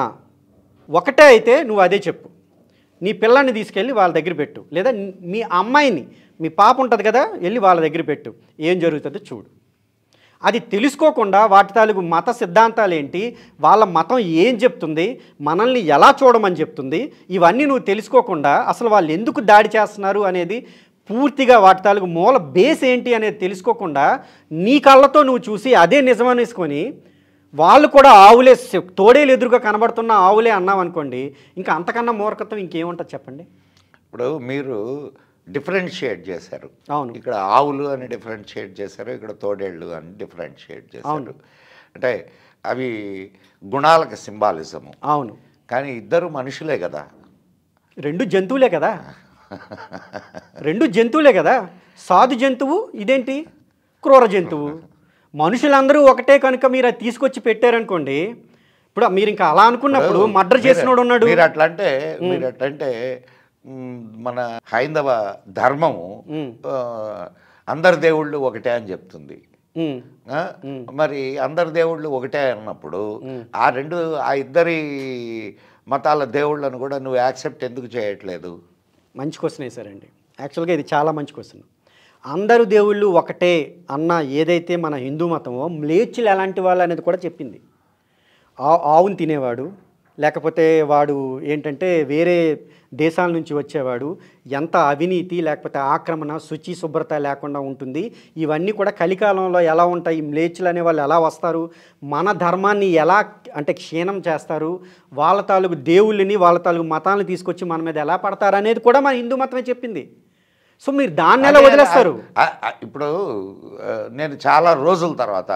ఒకటే అయితే నువ్వు అదే చెప్పు. నీ పిల్లాన్ని తీసుకెళ్ళి వాళ్ళ దగ్గర పెట్టు, లేదా మీ అమ్మాయిని, మీ పాప ఉంటుంది కదా, వెళ్ళి వాళ్ళ దగ్గర పెట్టు, ఏం జరుగుతుందో చూడు. అది తెలుసుకోకుండా వాటి తాలూకు మత సిద్ధాంతాలు ఏంటి, వాళ్ళ మతం ఏం చెప్తుంది, మనల్ని ఎలా చూడమని చెప్తుంది, ఇవన్నీ నువ్వు తెలుసుకోకుండా అసలు వాళ్ళు ఎందుకు దాడి చేస్తున్నారు అనేది పూర్తిగా వాటి తాలూకు మూల బేస్ ఏంటి అనేది తెలుసుకోకుండా నీ కళ్ళతో నువ్వు చూసి అదే నిజమనేసుకొని వాళ్ళు కూడా ఆవులే, తోడేలు ఎదురుగా కనబడుతున్న ఆవులే అన్నామనుకోండి, ఇంకా అంతకన్నా మూర్ఖత్వం ఇంకేముంటుంది చెప్పండి. ఇప్పుడు మీరు డిఫరెన్షియేట్ చేశారు. అవును, ఇక్కడ ఆవులు అని డిఫరెన్షియేట్ చేశారు, ఇక్కడ తోడేళ్ళు అని డిఫరెన్షియేట్ చేశారు. అంటే అవి గుణాలకు సింబాలిజము. అవును, కానీ ఇద్దరు మనుషులే కదా, రెండు జంతువులే కదా, రెండు జంతువులే కదా. సాధు జంతువు, ఇదేంటి క్రూర జంతువు. మనుషులందరూ ఒకటే కనుక మీరు అది తీసుకొచ్చి పెట్టారనుకోండి, ఇప్పుడు మీరు ఇంకా అలా అనుకున్నప్పుడు మర్డర్ చేసినోడు ఉన్నాడు. మీరు అట్లంటే మన హైందవ ధర్మము అందరి దేవుళ్ళు ఒకటే అని చెప్తుంది. మరి అందరి దేవుళ్ళు ఒకటే అన్నప్పుడు ఆ ఇద్దరి మతాల దేవుళ్ళను కూడా నువ్వు యాక్సెప్ట్ ఎందుకు చేయట్లేదు? మంచి క్వశ్చన్ వేశారండి. యాక్చువల్గా ఇది చాలా మంచి క్వశ్చన్. అందరు దేవుళ్ళు ఒకటే అన్న ఏదైతే మన హిందూ మతమో, మ్లేచ్చులు ఎలాంటి వాళ్ళు అనేది కూడా చెప్పింది. ఆవును తినేవాడు, లేకపోతే వాడు ఏంటంటే వేరే దేశాల నుంచి వచ్చేవాడు, ఎంత అవినీతి లేకపోతే ఆక్రమణ, శుచి శుభ్రత లేకుండా ఉంటుంది. ఇవన్నీ కూడా కలికాలంలో ఎలా ఉంటాయి, మ్లేచ్చులు అనే వాళ్ళు ఎలా వస్తారు, మన ధర్మాన్ని ఎలా అంటే క్షీణం చేస్తారు, వాళ్ళ తాలూకు దేవుళ్ళని వాళ్ళ తాలూకు మతాలను తీసుకొచ్చి మన మీద ఎలా పడతారు అనేది కూడా మన హిందూ మతమే చెప్పింది. సో మీరు దాన్ని ఎలా వదిలేస్తారు? ఇప్పుడు నేను చాలా రోజుల తర్వాత,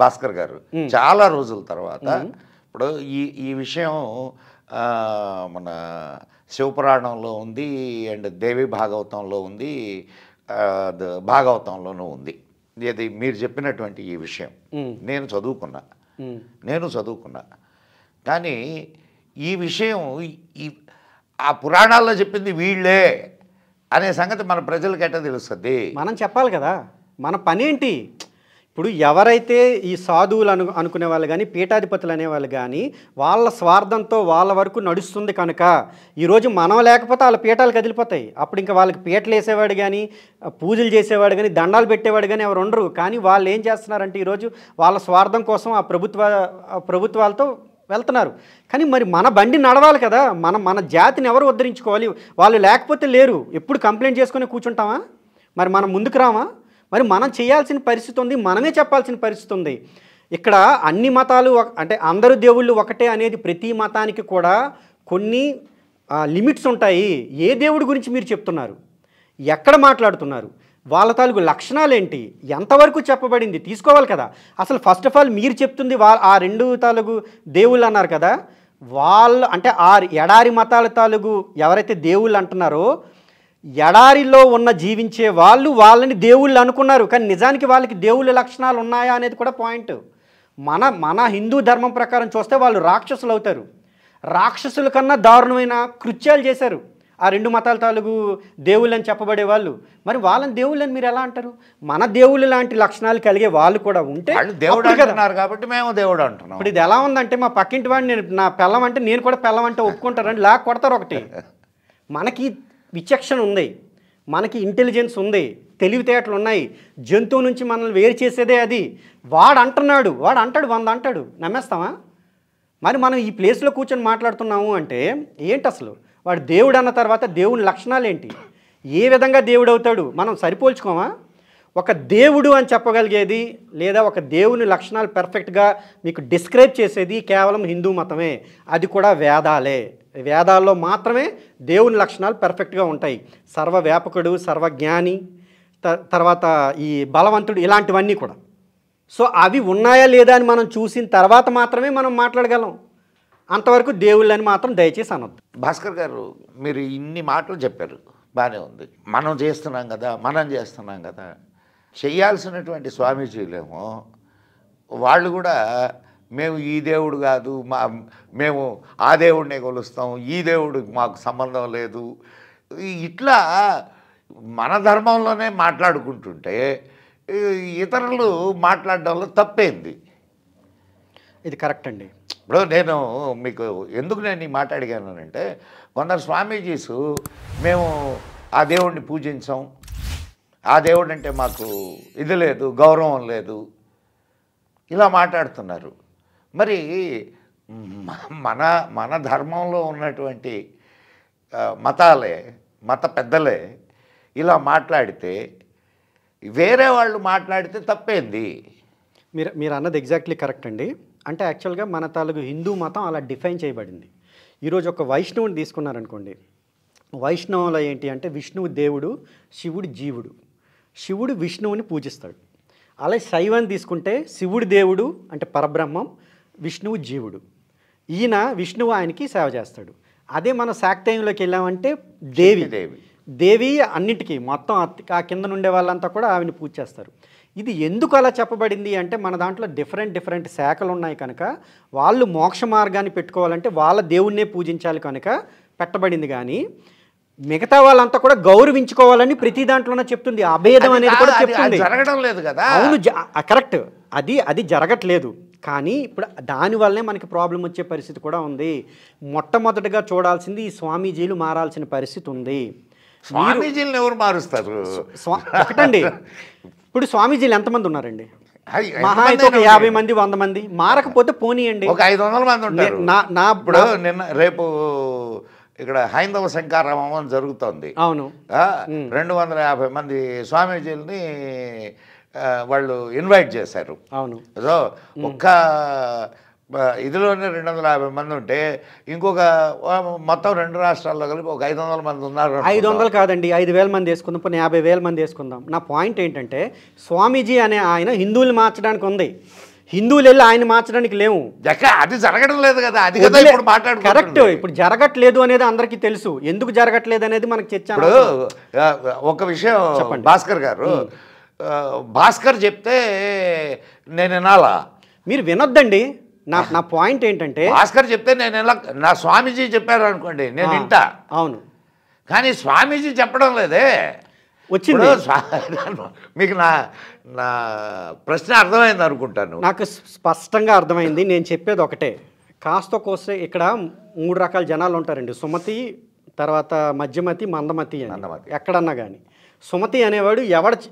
భాస్కర్ గారు చాలా రోజుల తర్వాత, ఇప్పుడు ఈ విషయం మన శివపురాణంలో ఉంది, అండ్ దేవి భాగవతంలో ఉంది, భాగవతంలోనూ ఉంది. ఇది మీరు చెప్పినటువంటి ఈ విషయం నేను చదువుకున్నా. కానీ ఈ విషయం ఆ పురాణాల్లో చెప్పింది వీళ్ళే అనే సంగతి మన ప్రజలకి ఎట్లా తెలుస్తుంది? మనం చెప్పాలి కదా, మన పని ఏంటి. ఇప్పుడు ఎవరైతే ఈ సాధువులు అనుకునే వాళ్ళు కానీ పీఠాధిపతులు అనేవాళ్ళు కానీ వాళ్ళ స్వార్థంతో వాళ్ళ వరకు నడుస్తుంది కనుక ఈరోజు మనం లేకపోతే వాళ్ళ పీఠాలు కదిలిపోతాయి. అప్పుడు ఇంకా వాళ్ళకి పీటలు వేసేవాడు కానీ పూజలు చేసేవాడు కానీ దండాలు పెట్టేవాడు కానీ ఎవరు ఉండరు. కానీ వాళ్ళు ఏం చేస్తున్నారంటే ఈరోజు వాళ్ళ స్వార్థం కోసం ఆ ప్రభుత్వాలతో వెళ్తున్నారు. కానీ మరి మన బండి నడవాలి కదా, మన జాతిని ఎవరు ఉద్ధరించుకోవాలి? వాళ్ళు లేకపోతే లేరు. ఎప్పుడు కంప్లైంట్ చేసుకుని కూర్చుంటామా? మరి మనం ముందుకు రామా? మరి మనం చేయాల్సిన పరిస్థితి ఉంది, మనమే చెప్పాల్సిన పరిస్థితి ఉంది. ఇక్కడ అన్ని మతాలు అంటే అందరూ దేవుళ్ళు ఒకటే అనేది ప్రతి మతానికి కూడా కొన్ని లిమిట్స్ ఉంటాయి. ఏ దేవుడి గురించి మీరు చెప్తున్నారు, ఎక్కడ మాట్లాడుతున్నారు, వాళ్ళ తాలూకు లక్షణాలు ఏంటి, ఎంతవరకు చెప్పబడింది తీసుకోవాలి కదా. అసలు ఫస్ట్ ఆఫ్ ఆల్ మీరు చెప్తుంది ఆ రెండు తాలూకు దేవుళ్ళు అన్నారు కదా, వాళ్ళు అంటే ఆ ఎడారి మతాల తాలూకు ఎవరైతే దేవుళ్ళు అంటున్నారో ఎడారిలో ఉన్న జీవించే వాళ్ళని దేవుళ్ళు అనుకున్నారు. కానీ నిజానికి వాళ్ళకి దేవుళ్ళ లక్షణాలు ఉన్నాయా అనేది కూడా పాయింట్. మన హిందూ ధర్మం ప్రకారం చూస్తే వాళ్ళు రాక్షసులు అవుతారు. రాక్షసుల కన్నా దారుణమైన కృత్యాలు చేశారు ఆ రెండు మతాల తాలూకు దేవుళ్ళని చెప్పబడే వాళ్ళు. మరి వాళ్ళని దేవుళ్ళని మీరు ఎలా అంటారు? మన దేవుళ్ళు లాంటి లక్షణాలు కలిగే వాళ్ళు కూడా ఉంటే దేవుడు అంటున్నారు కాబట్టి మేము దేవుడు అంటున్నాం. ఇప్పుడు ఇది ఎలా ఉందంటే మా పక్కింటి వాడిని నేను నా పెళ్ళం అంటే నేను కూడా పెళ్ళం అంటే ఒప్పుకుంటారని లాక్ కొడతారు. ఒకటి మనకి విచక్షణ ఉంది, మనకి ఇంటెలిజెన్స్ ఉంది, తెలివితేటలు ఉన్నాయి. జంతువు నుంచి మనల్ని వేరు చేసేదే అది. వాడు అంటాడు 100 అంటాడు, నమ్మేస్తామా? మరి మనం ఈ ప్లేస్లో కూర్చొని మాట్లాడుతున్నాము అంటే ఏంటి అసలు? వాడు దేవుడు అన్న తర్వాత దేవుని లక్షణాలు ఏంటి, ఏ విధంగా దేవుడు అవుతాడు మనం సరిపోల్చుకోమా? ఒక దేవుడు అని చెప్పగలిగేది లేదా ఒక దేవుని లక్షణాలు పర్ఫెక్ట్గా మీకు డిస్క్రైబ్ చేసేది కేవలం హిందూ మతమే. అది కూడా వేదాలే. వేదాల్లో మాత్రమే దేవుని లక్షణాలు పర్ఫెక్ట్గా ఉంటాయి. సర్వవ్యాపకుడు, సర్వజ్ఞాని, తర్వాత ఈ బలవంతుడు, ఇలాంటివన్నీ కూడా. సో అవి ఉన్నాయా లేదా అని మనం చూసిన తర్వాత మాత్రమే మనం మాట్లాడగలం. అంతవరకు దేవుళ్ళని మాత్రం దయచేసి అనొద్దు. భాస్కర్ గారు, మీరు ఇన్ని మాటలు చెప్పారు, బాగానే ఉంది. మనం చేస్తున్నాం కదా. చేయాల్సినటువంటి స్వామీజీలేమో వాళ్ళు కూడా మేము ఈ దేవుడు కాదు, మేము ఆ దేవుడినే కొలుస్తాం, ఈ దేవుడు మాకు సంబంధం లేదు, ఇట్లా మన ధర్మంలోనే మాట్లాడుకుంటుంటే ఇతరులు మాట్లాడడంలో తప్పేంది? ఇది కరెక్ట్ అండి. ఇప్పుడు నేను మీకు ఎందుకు నేను ఈ మాట అడిగానంటే, కొందరు స్వామీజీసు మేము ఆ దేవుడిని పూజించాం, ఆ దేవుడు అంటే మాకు ఇది లేదు, గౌరవం లేదు, ఇలా మాట్లాడుతున్నారు. మరి మన ధర్మంలో ఉన్నటువంటి మత పెద్దలే ఇలా మాట్లాడితే వేరే వాళ్ళు మాట్లాడితే తప్పేంది? మీరు అన్నది ఎగ్జాక్ట్లీ కరెక్ట్ అండి. అంటే యాక్చువల్గా మన తాలూకు హిందూ మతం అలా డిఫైన్ చేయబడింది. ఈరోజు ఒక వైష్ణవుని తీసుకున్నారనుకోండి, వైష్ణవులో ఏంటి అంటే విష్ణువు దేవుడు, శివుడు జీవుడు. శివుడు విష్ణువుని పూజిస్తాడు. అలాగే శైవాన్ని తీసుకుంటే శివుడు దేవుడు అంటే పరబ్రహ్మం, విష్ణువు జీవుడు. ఈయన విష్ణువు ఆయనకి సేవ చేస్తాడు. అదే మన శాక్తేయంలోకి వెళ్ళామంటే దేవి అన్నిటికీ మొత్తం ఆ కింద ఉండే వాళ్ళంతా కూడా ఆవిని పూజ చేస్తారు. ఇది ఎందుకు అలా చెప్పబడింది అంటే మన దాంట్లో డిఫరెంట్ శాఖలు ఉన్నాయి కనుక వాళ్ళు మోక్ష మార్గాన్ని పెట్టుకోవాలంటే వాళ్ళ దేవుణ్ణే పూజించాలి కనుక పెట్టబడింది. కానీ మిగతా వాళ్ళంతా కూడా గౌరవించుకోవాలని ప్రతి దాంట్లోనే చెప్తుంది. అభేదం అనేది కూడా చెప్తుంది. జరగడం లేదు కదా. అవును, కరెక్ట్. అది జరగట్లేదు. కానీ ఇప్పుడు దానివల్లనే మనకి ప్రాబ్లం వచ్చే పరిస్థితి కూడా ఉంది. మొట్టమొదటిగా చూడాల్సింది ఈ స్వామీజీలు మారాల్సిన పరిస్థితి ఉంది. స్వామీజీలను ఎవరు మారుస్తారు? ఒకటండి, ఇప్పుడు స్వామీజీలు ఎంతమంది ఉన్నారండి? మహా అయితే ఒక 50 మంది 100 మంది. మారకపోతే పోనీయండి, ఒక 500 మంది ఉంటారు. ఇప్పుడు రేపు ఇక్కడ హైందవ శంకారామం జరుగుతోంది. అవును, 250 మంది స్వామీజీలని వాళ్ళు ఇన్వైట్ చేశారు. అవును. సో ఒక్క ఇదిలోనే 250 మంది ఉంటే ఇంకొక మొత్తం 2 రాష్ట్రాల్లో కలిపి ఒక 500 మంది ఉన్నారు. 500 కాదండి, 5000 మంది వేసుకుందాం, పోనీ 50,000 మంది వేసుకుందాం. నా పాయింట్ ఏంటంటే స్వామీజీ అనే ఆయన హిందువులు మార్చడానికి ఉంది, హిందువులు వెళ్ళి ఆయన మార్చడానికి లేవు. అది జరగడం లేదు కదా. అది కదా ఇప్పుడు మాట్లాడు. కరెక్ట్. ఇప్పుడు జరగట్లేదు అనేది అందరికీ తెలుసు. ఎందుకు జరగట్లేదు అనేది మనకు చర్చ. ఒక విషయం చెప్పండి భాస్కర్ గారు, భాస్కర్ చెప్తే నేను వినాలా? మీరు వినొద్దండి. నా పాయింట్ ఏంటంటే భాస్కర్ చెప్తే నేను ఎలా, నా స్వామీజీ చెప్పారు అనుకోండి నేను వింటా. అవును, కానీ స్వామీజీ చెప్పడం లేదే. వచ్చింది. మీకు నా నా ప్రశ్న అర్థమైంది అనుకుంటాను. నాకు స్పష్టంగా అర్థమైంది. నేను చెప్పేది ఒకటే, కాస్త కోస్తే ఇక్కడ 3 రకాల జనాలు ఉంటారండి. సుమతి, తర్వాత మధ్యమతి, మందమతి అని. ఎక్కడన్నా కానీ సుమతి అనేవాడు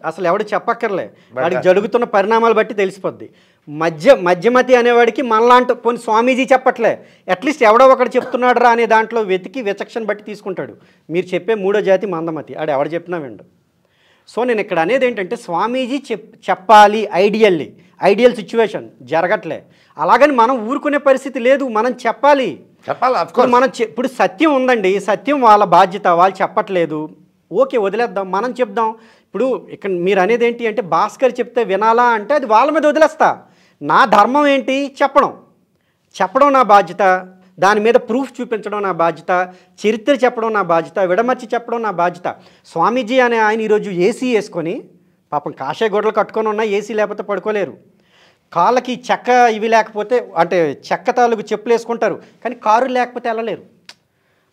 అసలు ఎవడు చెప్పక్కర్లే, వాడికి జరుగుతున్న పరిణామాలు బట్టి తెలిసిపోద్ది. మధ్యమతి అనేవాడికి మనలాంటి పోనీ స్వామీజీ చెప్పట్లే, అట్లీస్ట్ ఎవడో ఒకడు చెప్తున్నాడు రా అనే దాంట్లో వెతికి విచక్షణ బట్టి తీసుకుంటాడు. మీరు చెప్పే 3వ జాతి మందమతి, ఆడు ఎవడు చెప్పినా విండు. సో నేను ఇక్కడ అనేది ఏంటంటే, స్వామీజీ చెప్పాలి, ఐడియల్ సిచ్యువేషన్ జరగట్లే, అలాగని మనం ఊరుకునే పరిస్థితి లేదు, మనం చెప్పాలి. ఇప్పుడు సత్యం ఉందండి, సత్యం వాళ్ళ బాధ్యత, వాళ్ళు చెప్పట్లేదు, ఓకే వదిలేద్దాం, మనం చెప్దాం. ఇప్పుడు ఇక్కడ మీరు అనేది ఏంటి అంటే, భాస్కర్ చెప్తే వినాలా అంటే అది వాళ్ళ మీద వదిలేస్తా. నా ధర్మం ఏంటి? చెప్పడం నా బాధ్యత, దాని మీద ప్రూఫ్ చూపించడం నా బాధ్యత, చరిత్ర చెప్పడం నా బాధ్యత, విడమర్చి చెప్పడం నా బాధ్యత. స్వామీజీ అనే ఆయన ఈరోజు ఏసీ వేసుకొని, పాపం కాషాయ గొడ్డలు కట్టుకొని ఉన్నా ఏసీ లేకపోతే పడుకోలేరు, కాళ్ళకి చెక్క ఇవి లేకపోతే అంటే చెక్క తాలూకు చెప్పులు వేసుకుంటారు, కానీ కారు లేకపోతే వెళ్ళలేరు.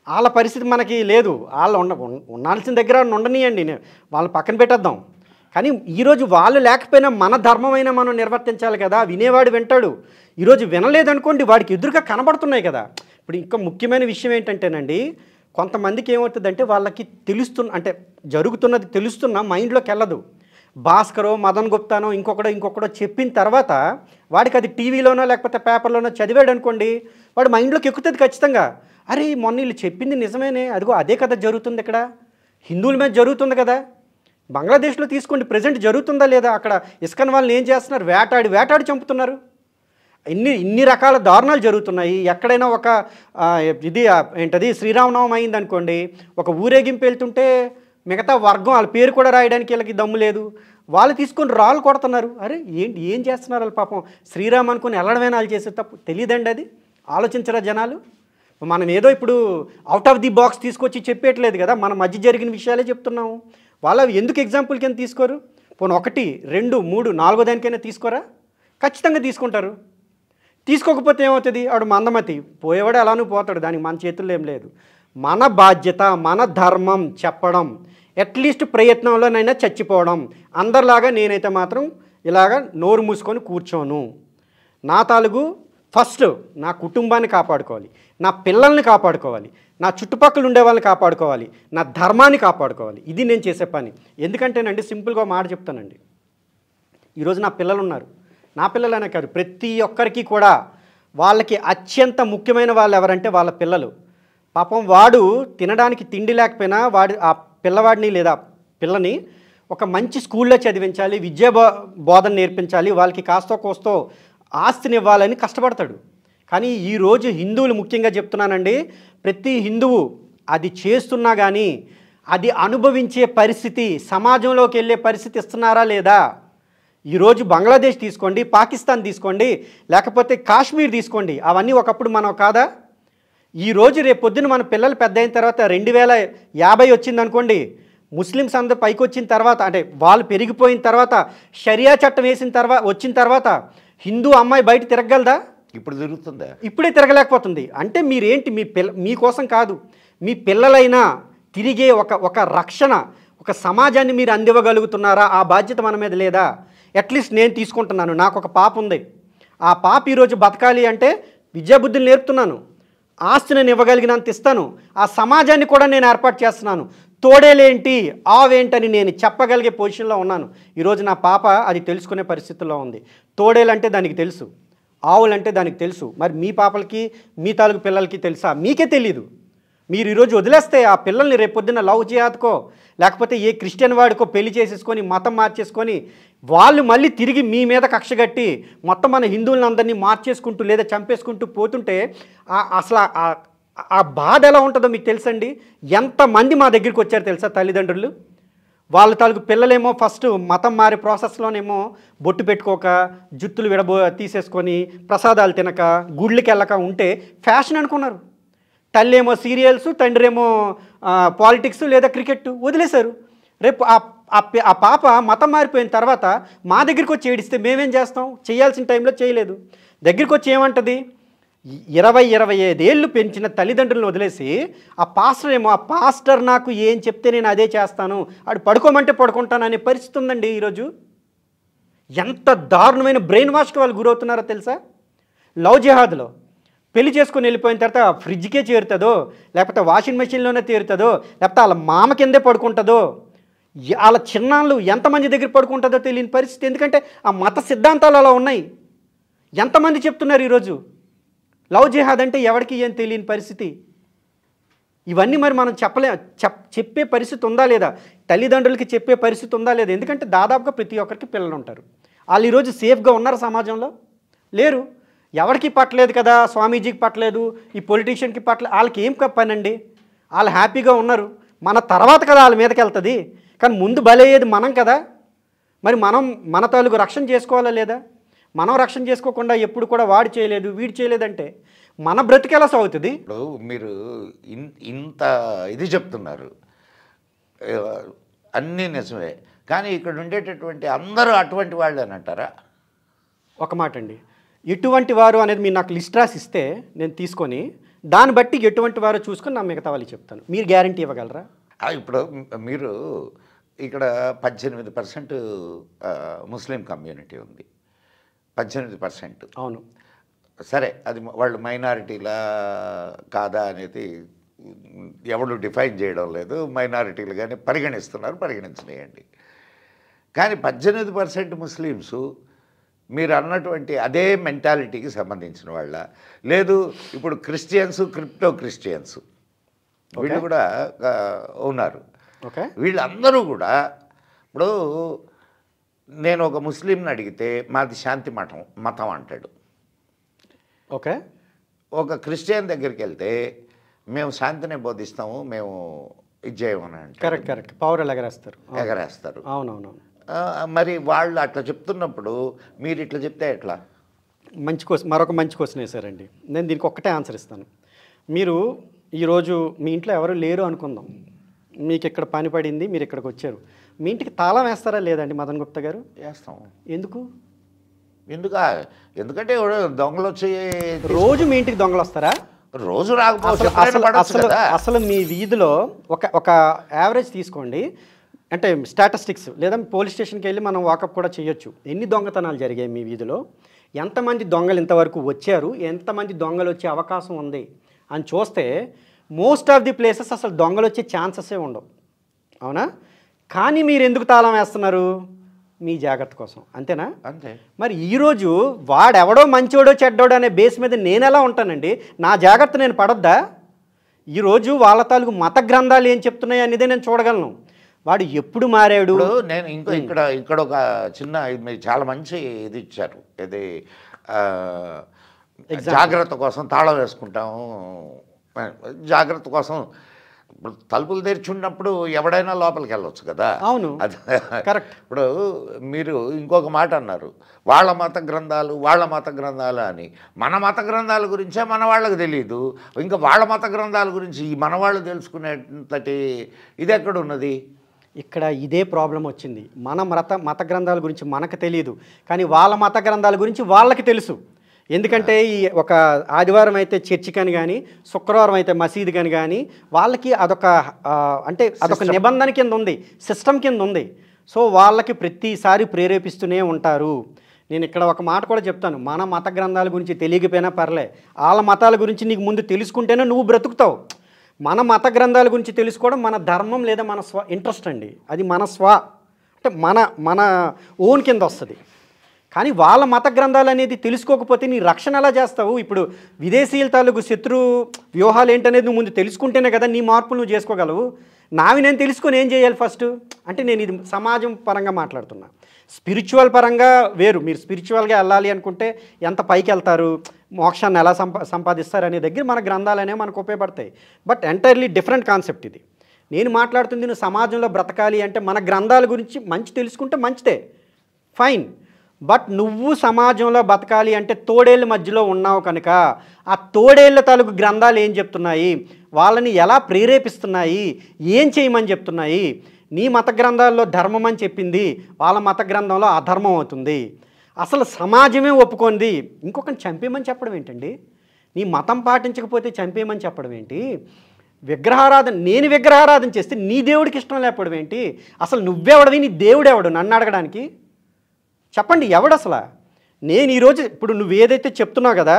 వాళ్ళ పరిస్థితి మనకి లేదు. వాళ్ళు ఉండాల్సిన దగ్గర ఉండనియండి, వాళ్ళని పక్కన పెట్టేద్దాం. కానీ ఈరోజు వాళ్ళు లేకపోయినా మన ధర్మమైనా మనం నిర్వర్తించాలి కదా, వినేవాడు వింటాడు. ఈరోజు వినలేదనుకోండి, వాడికి ఎదురుగా కనబడుతున్నాయి కదా. ఇప్పుడు ఇంకా ముఖ్యమైన విషయం ఏంటంటేనండి, కొంతమందికి ఏమవుతుందంటే వాళ్ళకి అంటే జరుగుతున్నది తెలుస్తున్నా మైండ్లోకి వెళ్ళదు. భాస్కరో, మదన్ గుప్తానో, ఇంకొకడో చెప్పిన తర్వాత వాడికి అది టీవీలోనో లేకపోతే పేపర్లోనో చదివాడు అనుకోండి, వాడు మైండ్లోకి ఎక్కుతుంది ఖచ్చితంగా. అరే మొన్న వీళ్ళు చెప్పింది నిజమేనే, అదిగో అదే కదా జరుగుతుంది, ఇక్కడ హిందువుల మీద జరుగుతుంది కదా. బంగ్లాదేశ్లో తీసుకోండి, ప్రజెంట్ జరుగుతుందా లేదా, అక్కడ ఇస్కాన్ వాళ్ళని ఏం చేస్తున్నారు, వేటాడి చంపుతున్నారు. ఇన్ని రకాల దారుణాలు జరుగుతున్నాయి. ఎక్కడైనా ఒక ఏంటది శ్రీరామనవమి అయిందనుకోండి, ఒక ఊరేగింపు వెళ్తుంటే మిగతా వర్గం వాళ్ళ పేరు కూడా రాయడానికి వీళ్ళకి దమ్ము లేదు, వాళ్ళు తీసుకొని రాళ్ళు కొడుతున్నారు. అరే ఏం చేస్తున్నారు వాళ్ళు, పాపం శ్రీరామ్ అనుకుని వెళ్ళడమేనా వాళ్ళు చేసే తప్పు, తెలియదండి అది, ఆలోచించరా జనాలు. మనం ఏదో ఇప్పుడు అవుట్ ఆఫ్ ది బాక్స్ తీసుకొచ్చి చెప్పేయట్లేదు కదా, మన మధ్య జరిగిన విషయాలే చెప్తున్నాము. వాళ్ళు ఎందుకు ఎగ్జాంపుల్ కింద తీసుకోరు? పోనీ 1, 2, 3, 4 దానికైనా తీసుకోరా? ఖచ్చితంగా తీసుకుంటారు. తీసుకోకపోతే ఏమవుతుంది, ఆడు మందమతి, పోయేవాడు అలానూ పోతాడు, దానికి మన చేతుల్లో ఏం లేదు. మన బాధ్యత, మన ధర్మం చెప్పడం, అట్లీస్ట్ ప్రయత్నంలోనైనా చచ్చిపోవడం. అందరిలాగా నేనైతే మాత్రం ఇలాగా నోరు మూసుకొని కూర్చోను. నా తాలూకు ఫస్ట్ నా కుటుంబాన్ని కాపాడుకోవాలి, నా పిల్లల్ని కాపాడుకోవాలి, నా చుట్టుపక్కల ఉండే వాళ్ళని కాపాడుకోవాలి, నా ధర్మాన్ని కాపాడుకోవాలి. ఇది నేను చేసే పని. ఎందుకంటేనండి సింపుల్గా మాట చెప్తానండి, ఈరోజు నా పిల్లలు ఉన్నారు, నా పిల్లలనే కాదు ప్రతి ఒక్కరికి కూడా వాళ్ళకి అత్యంత ముఖ్యమైన వాళ్ళు ఎవరంటే వాళ్ళ పిల్లలు. పాపం వాడు తినడానికి తిండి లేకపోయినా ఆ పిల్లవాడిని లేదా పిల్లని ఒక మంచి స్కూల్లో చదివించాలి, విద్యా బోధన నేర్పించాలి, వాళ్ళకి కాస్తో కోస్తో ఆస్తిని ఇవ్వాలని కష్టపడతాడు. కానీ ఈరోజు హిందువులు ముఖ్యంగా చెప్తున్నానండి, ప్రతి హిందువు అది చేస్తున్నా కానీ అది అనుభవించే పరిస్థితి, సమాజంలోకి వెళ్ళే పరిస్థితి ఇస్తున్నారా లేదా? ఈరోజు బంగ్లాదేశ్ తీసుకోండి, పాకిస్తాన్ తీసుకోండి, లేకపోతే కాశ్మీర్ తీసుకోండి, అవన్నీ ఒకప్పుడు మనం కాదా? ఈరోజు రేపు పొద్దున మన పిల్లలు పెద్ద అయిన తర్వాత 2050 వచ్చిందనుకోండి, ముస్లిమ్స్ అందరూ పైకి వచ్చిన తర్వాత, అంటే వాళ్ళు పెరిగిపోయిన తర్వాత, షరియా చట్టం వచ్చిన తర్వాత హిందూ అమ్మాయి బయట తిరగలదా? ఇప్పుడు తిరుగుతుందా? ఇప్పుడే తిరగలేకపోతుంది. అంటే మీరేంటి, మీకోసం కాదు, మీ పిల్లలైనా తిరిగే ఒక రక్షణ, ఒక సమాజాన్ని మీరు అందివ్వగలుగుతున్నారా? ఆ బాధ్యత మన మీద లేదా? అట్లీస్ట్ నేను తీసుకుంటున్నాను. నాకు ఒక పాప ఉంది, ఆ పాప ఈరోజు బతకాలి అంటే విద్యాబుద్ధులు నేర్పుతున్నాను, ఆస్తి నేను ఇవ్వగలిగినంత ఇస్తాను, ఆ సమాజాన్ని కూడా నేను ఏర్పాటు చేస్తున్నాను. తోడేలేంటి ఆవేంటని నేను చెప్పగలిగే పొజిషన్లో ఉన్నాను. ఈరోజు నా పాప అది తెలుసుకునే పరిస్థితుల్లో ఉంది. తోడేలంటే దానికి తెలుసు, ఆవులంటే దానికి తెలుసు. మరి మీ పాపలకి, మీ తాలూకు పిల్లలకి తెలుసా? మీకే తెలీదు. మీరు ఈరోజు వదిలేస్తే ఆ పిల్లల్ని రేపొద్దున లవ్ జిహాద్కో లేకపోతే ఏ క్రిస్టియన్ వాడికో పెళ్లి చేసేసుకొని మతం మార్చేసుకొని వాళ్ళు మళ్ళీ తిరిగి మీ మీద కక్షగట్టి మొత్తం మన హిందువులను అందరినీ మార్చేసుకుంటూ లేదా చంపేసుకుంటూ పోతుంటే అసలు ఆ బాధ ఎలా ఉంటుందో మీకు తెలుసండి. ఎంతమంది మా దగ్గరికి వచ్చారు తెలుసా తల్లిదండ్రులు, వాళ్ళ తాలూకు పిల్లలేమో ఫస్ట్ మతం మారే ప్రాసెస్లోనేమో బొట్టు పెట్టుకోక, జుత్తులు తీసేసుకొని, ప్రసాదాలు తినక, గుళ్ళకి వెళ్ళక ఉంటే ఫ్యాషన్ అనుకున్నారు. తల్లి ఏమో సీరియల్స్, తండ్రి ఏమో పాలిటిక్స్ లేదా క్రికెట్ వదిలేశారు. రేపు ఆ పాప మతం మారిపోయిన తర్వాత మా దగ్గరికి వచ్చి ఏడిస్తే మేమేం చేస్తాం? చేయాల్సిన టైంలో చేయలేదు. దగ్గరికి వచ్చి ఏమంటుంది, 25 ఏళ్ళు పెంచిన తల్లిదండ్రులను వదిలేసి ఆ పాస్టర్ నాకు ఏం చెప్తే నేను అదే చేస్తాను, ఆడు పడుకోమంటే పడుకుంటాను అనే పరిస్థితి ఉందండి ఈరోజు. ఎంత దారుణమైన బ్రెయిన్ వాష్కి వాళ్ళు గురవుతున్నారో తెలుసా? లవ్ జిహాద్లో పెళ్లి చేసుకుని వెళ్ళిపోయిన తర్వాత ఫ్రిడ్జ్కే చేరుతుందో, లేకపోతే వాషింగ్ మెషిన్లోనే తీరుతుందో, లేకపోతే వాళ్ళ మామ కిందే పడుకుంటుందో, వాళ్ళ చిన్నాళ్ళు ఎంతమంది దగ్గర పడుకుంటుందో తెలియని పరిస్థితి. ఎందుకంటే ఆ మత సిద్ధాంతాలు అలా ఉన్నాయి. ఎంతమంది చెప్తున్నారు ఈరోజు లవ్ జిహాద్ అంటే ఎవరికి ఏం తెలియని పరిస్థితి. ఇవన్నీ మరి మనం చెప్పే పరిస్థితి ఉందా లేదా? తల్లిదండ్రులకి చెప్పే పరిస్థితి ఉందా లేదా? ఎందుకంటే దాదాపుగా ప్రతి ఒక్కరికి పిల్లలు ఉంటారు. వాళ్ళు ఈరోజు సేఫ్గా ఉన్నారు సమాజంలో? లేరు. ఎవరికి పట్టలేదు కదా, స్వామీజీకి పట్టలేదు, ఈ పొలిటీషియన్కి పట్టలేదు, వాళ్ళకి ఏం పనండి? వాళ్ళు హ్యాపీగా ఉన్నారు. మన తర్వాత కదా వాళ్ళ మీదకి వెళ్తుంది. కానీ ముందు బలయ్యేది మనం కదా. మరి మనం మన తాలూకు రక్షణ చేసుకోవాలా లేదా? మనం రక్షణ చేసుకోకుండా ఎప్పుడు కూడా వాడు చేయలేదు వీడు చేయలేదంటే మన బ్రతికేలా సాగుతుంది. ఇప్పుడు మీరు ఇంత ఇది చెప్తున్నారు, అన్నీ నిజమే, కానీ ఇక్కడ ఉండేటటువంటి అందరూ అటువంటి వాళ్ళు అని అంటారా? ఒక మాట అండి, ఎటువంటి వారు అనేది మీరు నాకు లిస్ట్ రాసి ఇస్తే నేను తీసుకొని దాన్ని బట్టి ఎటువంటి వారో చూసుకొని నా మిగతా వాళ్ళకి చెప్తాను. మీరు గ్యారంటీ ఇవ్వగలరా? ఇప్పుడు మీరు ఇక్కడ 18% ముస్లిం కమ్యూనిటీ ఉంది. 18%. అవును. సరే, అది వాళ్ళు మైనారిటీలా కాదా అనేది ఎవరు డిఫైన్ చేయడం లేదు. మైనారిటీలు కానీ పరిగణిస్తున్నారు, పరిగణించలేయండి. కానీ 18% ముస్లిమ్సు మీరు అన్నటువంటి అదే మెంటాలిటీకి సంబంధించిన వాళ్ళ, లేదు ఇప్పుడు క్రిస్టియన్స్, క్రిప్టో క్రిస్టియన్స్ వీళ్ళు కూడా ఉన్నారు. వీళ్ళందరూ కూడా ఇప్పుడు నేను ఒక ముస్లింని అడిగితే మాది శాంతి మతం అంటాడు. ఓకే. ఒక క్రిస్టియన్ దగ్గరికి వెళ్తే మేము శాంతిని బోధిస్తాము, మేము ఇది చేయమని అంటే కరెక్ట్ పవర్ ఎగరేస్తారు. అవునవును. మరి వాళ్ళు అట్లా చెప్తున్నప్పుడు మీరు ఇట్లా చెప్తే ఎట్లా? మరొక మంచి క్వశ్చన్ వేశారండి. నేను దీనికి ఒక్కటే ఆన్సర్ ఇస్తాను. మీరు ఈరోజు మీ ఇంట్లో ఎవరు లేరు అనుకుందాం, మీకు ఇక్కడ పని పడింది, మీరు ఇక్కడికి వచ్చారు, మీ ఇంటికి తాళం వేస్తారా లేదండి మదన్ గుప్తా గారు? వేస్తాం. ఎందుకంటే దొంగలు వచ్చి రోజు మీ ఇంటికి దొంగలు వస్తారా? రోజు రాకపోతే అసలు మీ వీధిలో ఒక యావరేజ్ తీసుకోండి, అంటే స్టాటిస్టిక్స్, లేదా పోలీస్ స్టేషన్కి వెళ్ళి మనం వాకప్ కూడా చేయొచ్చు. ఎన్ని దొంగతనాలు జరిగాయి మీ వీధిలో, ఎంతమంది దొంగలు ఇంతవరకు వచ్చారు, ఎంతమంది దొంగలు వచ్చే అవకాశం ఉంది అని చూస్తే మోస్ట్ ఆఫ్ ది ప్లేసెస్ అసలు దొంగలు వచ్చే ఛాన్సెసే ఉండవు. అవునా? కానీ మీరు ఎందుకు తాళం వేస్తున్నారు? మీ జాగ్రత్త కోసం, అంతేనా? అంతే. మరి ఈరోజు వాడెవడో మంచోడో చెడ్డోడో అనే బేస్ మీద నేను ఎలా ఉంటానండి? నా జాగ్రత్త నేను పడొద్దా? ఈరోజు వాళ్ళ తాలూకు మత గ్రంథాలు ఏం చెప్తున్నాయి అనేదే నేను చూడగలను. వాడు ఎప్పుడు మారాడు? నేను ఇక్కడ ఒక చిన్న మీరు చాలా మంచి ఇది ఇచ్చారు, ఇది జాగ్రత్త కోసం తాళం వేసుకుంటాము. జాగ్రత్త కోసం తలుపులు తెరిచున్నప్పుడు ఎవడైనా లోపలికి వెళ్ళొచ్చు కదా. అవును, అది కరెక్ట్. ఇప్పుడు మీరు ఇంకొక మాట అన్నారు, వాళ్ళ మత గ్రంథాలు అని. మన మత గ్రంథాల గురించే మన వాళ్ళకి తెలియదు, ఇంకా వాళ్ళ మత గ్రంథాల గురించి ఈ మన వాళ్ళు తెలుసుకునేంతటి ఇది ఎక్కడున్నది? ఇక్కడ ఇదే ప్రాబ్లం వచ్చింది. మన మత గ్రంథాల గురించి మనకు తెలియదు, కానీ వాళ్ళ మత గ్రంథాల గురించి వాళ్ళకి తెలుసు. ఎందుకంటే ఈ ఒక ఆదివారం అయితే చర్చి కని కానీ, శుక్రవారం అయితే మసీదు కని కానీ, వాళ్ళకి అదొక నిబంధన కింద ఉంది, సిస్టమ్ కింద ఉంది. సో వాళ్ళకి ప్రతిసారి ప్రేరేపిస్తూనే ఉంటారు. నేను ఇక్కడ ఒక మాట కూడా చెప్తాను, మన మత గ్రంథాల గురించి తెలియకపోయినా పర్లే, వాళ్ళ మతాల గురించి నీకు ముందు తెలుసుకుంటేనే నువ్వు బ్రతుకుతావు. మన మత గ్రంథాల గురించి తెలుసుకోవడం మన ధర్మం లేదా మన ఇంట్రెస్ట్ అండి. అది మన అంటే మన ఓన్ కింద వస్తుంది. కానీ వాళ్ళ మత గ్రంథాలు అనేది తెలుసుకోకపోతే నీ రక్షణ ఎలా చేస్తావు? ఇప్పుడు విదేశీయుల తాలూకు శత్రు వ్యూహాలు ఏంటనేది నువ్వు ముందు తెలుసుకుంటేనే కదా నీ మార్పులు నువ్వు చేసుకోగలవు. నావి నేను తెలుసుకొని ఏం చేయాలి ఫస్ట్ అంటే, నేను ఇది సమాజం పరంగా మాట్లాడుతున్నా. స్పిరిచువల్ పరంగా వేరు, మీరు స్పిరిచువల్గా వెళ్ళాలి అనుకుంటే ఎంత పైకి వెళ్తారు, మోక్షాన్ని ఎలా సంపాదిస్తారు అనే దగ్గర మన గ్రంథాలు అనేవి మనకు ఉపయోగపడతాయి. బట్ ఎంటైర్లీ డిఫరెంట్ కాన్సెప్ట్ ఇది. నేను మాట్లాడుతుంది నువ్వు సమాజంలో బ్రతకాలి అంటే మన గ్రంథాల గురించి మంచి తెలుసుకుంటే మంచిదే, ఫైన్. బట్ నువ్వు సమాజంలో బతకాలి అంటే తోడేళ్ళ మధ్యలో ఉన్నావు కనుక ఆ తోడేళ్ళ తాలూకు గ్రంథాలు ఏం చెప్తున్నాయి, వాళ్ళని ఎలా ప్రేరేపిస్తున్నాయి, ఏం చేయమని చెప్తున్నాయి. నీ మత గ్రంథాల్లో ధర్మం అని చెప్పింది, వాళ్ళ మత గ్రంథంలో అధర్మం అవుతుంది. అసలు సమాజమే ఒప్పుకుంది, ఇంకొకరిని చంపేమని చెప్పడం ఏంటండి? నీ మతం పాటించకపోతే చంపేయమని చెప్పడం ఏంటి? విగ్రహారాధన, నేను విగ్రహారాధన చేస్తే నీ దేవుడికి ఇష్టం లేకపోవడం ఏంటి? అసలు నువ్వెవడవి, నీ దేవుడెవడు నన్ను అడగడానికి? చెప్పండి, ఎవడు అసలు? నేను ఈరోజు ఇప్పుడు నువ్వు ఏదైతే చెప్తున్నావు కదా,